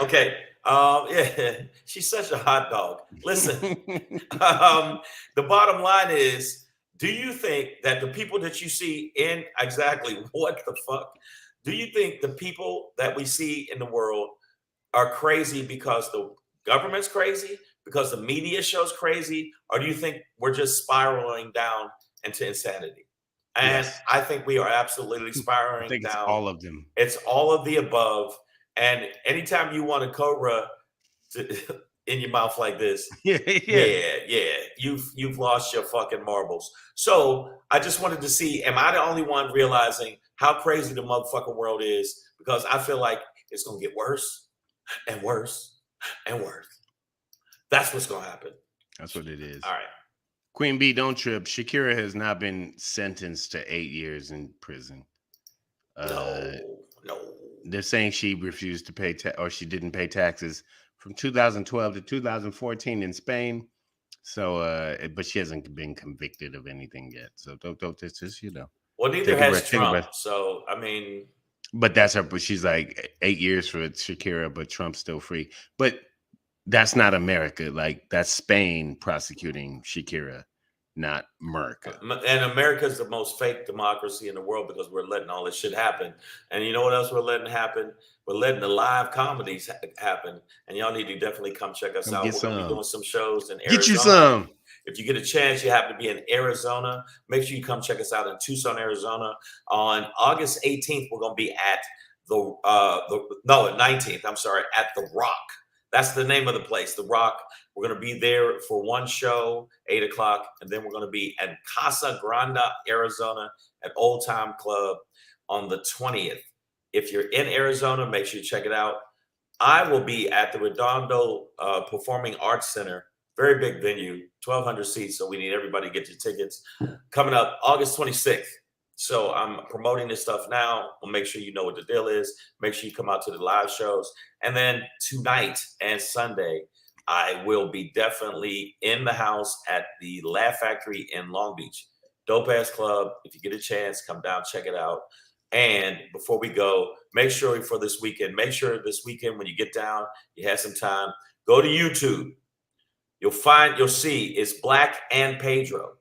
Okay. Yeah, she's such a hot dog. Listen, the bottom line is, do you think that the people that you see in exactly what the fuck? Do you think the people that we see in the world are crazy because the government's crazy, because the media shows crazy, or do you think we're just spiraling down into insanity? And Yes. I think we are absolutely I spiraling think it's down. all of them. It's all of the above. And anytime you want a cobra in your mouth like this, yeah, you've lost your fucking marbles. So I just wanted to see, am I the only one realizing how crazy the motherfucking world is? Because I feel like it's gonna get worse and worse and worse. That's what's gonna happen. That's what it is. All right. Queen B, don't trip. Shakira has not been sentenced to 8 years in prison. No. They're saying she refused to pay or she didn't pay taxes from 2012 to 2014 in Spain. So, but she hasn't been convicted of anything yet. So don't just Well, neither has Trump. So I mean, but that's her. But she's like 8 years for Shakira, but Trump's still free. But that's not America. Like that's Spain prosecuting Shakira, not America. And America is the most fake democracy in the world because we're letting all this shit happen. And you know what else we're letting happen? We're letting the live comedies happen. And y'all need to definitely come check us out. We're going to be doing some shows in Arizona. Get you some. If you get a chance, you happen to be in Arizona, make sure you come check us out in Tucson, Arizona. On August 18th, we're going to be at the 19th, I'm sorry, at The Rock. That's the name of the place, The Rock. We're going to be there for one show, 8 o'clock, and then we're going to be at Casa Grande, Arizona, at Old Time Club on the 20th. If you're in Arizona, make sure you check it out. I will be at the Redondo Performing Arts Center, very big venue, 1,200 seats, so we need everybody to get your tickets. Coming up August 26th. So I'm promoting this stuff now. We'll make sure you know what the deal is. Make sure you come out to the live shows. And then tonight and Sunday, I will be definitely in the house at the Laugh Factory in Long Beach. Dope ass club. If you get a chance, come down, check it out. And before we go, make sure for this weekend, when you get down, you have some time, go to YouTube. You'll see it's Black and Pedro.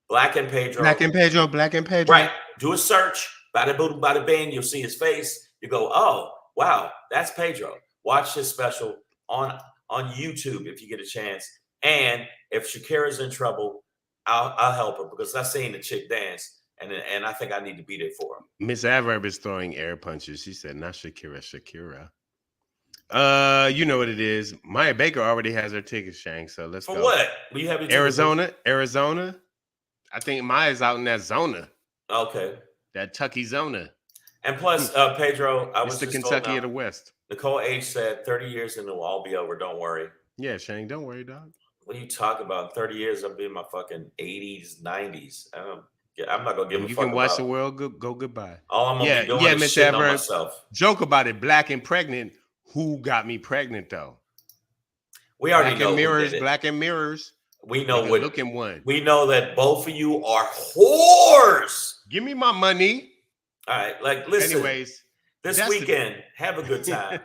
Black and Pedro. Right. Do a search. Bada boom, bada bing. You'll see his face. You go, oh, wow, that's Pedro. Watch his special on YouTube if you get a chance. And if Shakira's in trouble, I'll help her because I've seen the chick dance. And I think I need to be there for him. Miss Adverb is throwing air punches. She said, not Shakira. You know what it is. Maya Baker already has her tickets, Shang. So let's go. For what? We have Arizona. I think Maya's out in that zona. Okay. That Tucky zona. And plus, Pedro, I was the Kentucky of the West. Nicole H said 30 years and it'll all be over. Don't worry. Yeah, Shang, don't worry, dog. What are you talking about? 30 years, I'll be in my fucking 80s, 90s. I'm not gonna give a fuck. You can watch the world go goodbye. All I'm gonna be doing is Miss shitting on myself. Joke about it. Black and pregnant. Who got me pregnant though? We already know. Black and mirrors. We know what. Looking one. We know that both of you are whores. Give me my money. All right, like listen. Anyways, this weekend, have a good time.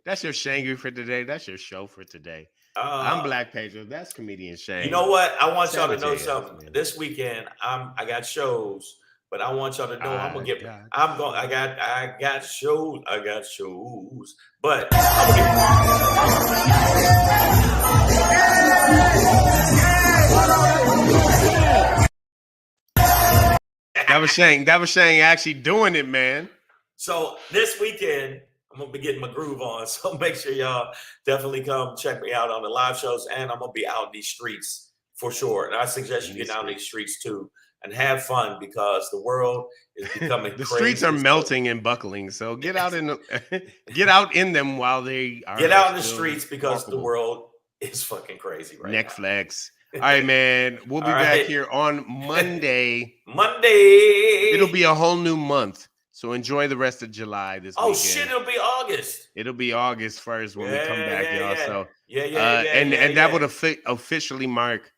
That's your Shangri for today. That's your show for today. I'm Black Pedro. That's comedian Shang. You know what? I want y'all to know something. Man. This weekend, I got shows, but I want y'all to know I got shows. But that was Shang actually doing it, man. So this weekend, I'm going to be getting my groove on. So make sure y'all definitely come check me out on the live shows. And I'm going to be out in these streets for sure. And I suggest you get out in these streets too and have fun because the world is becoming the crazy. Streets are melting and buckling. So get out in them while they are. Get out in the streets because the world is fucking crazy right now. Netflix. All right, man. We'll be back here on Monday. It'll be a whole new month. So enjoy the rest of July this weekend. Oh shit, it'll be August. It'll be August 1st when we come back, y'all. So and that would officially mark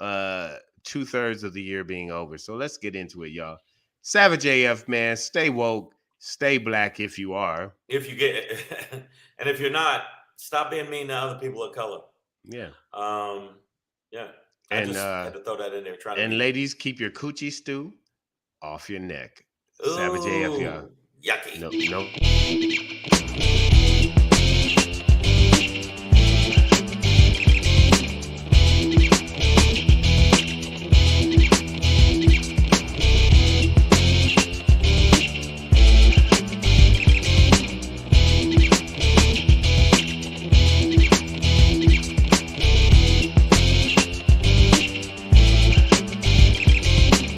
2/3 of the year being over. So let's get into it, y'all. Savage AF, man. Stay woke, stay black if you are. If you get and if you're not, stop being mean to other people of color. Yeah. Yeah. I just had to throw that in there. Ladies, keep your coochie stew off your neck. Savage AF, y'all. Yucky. No.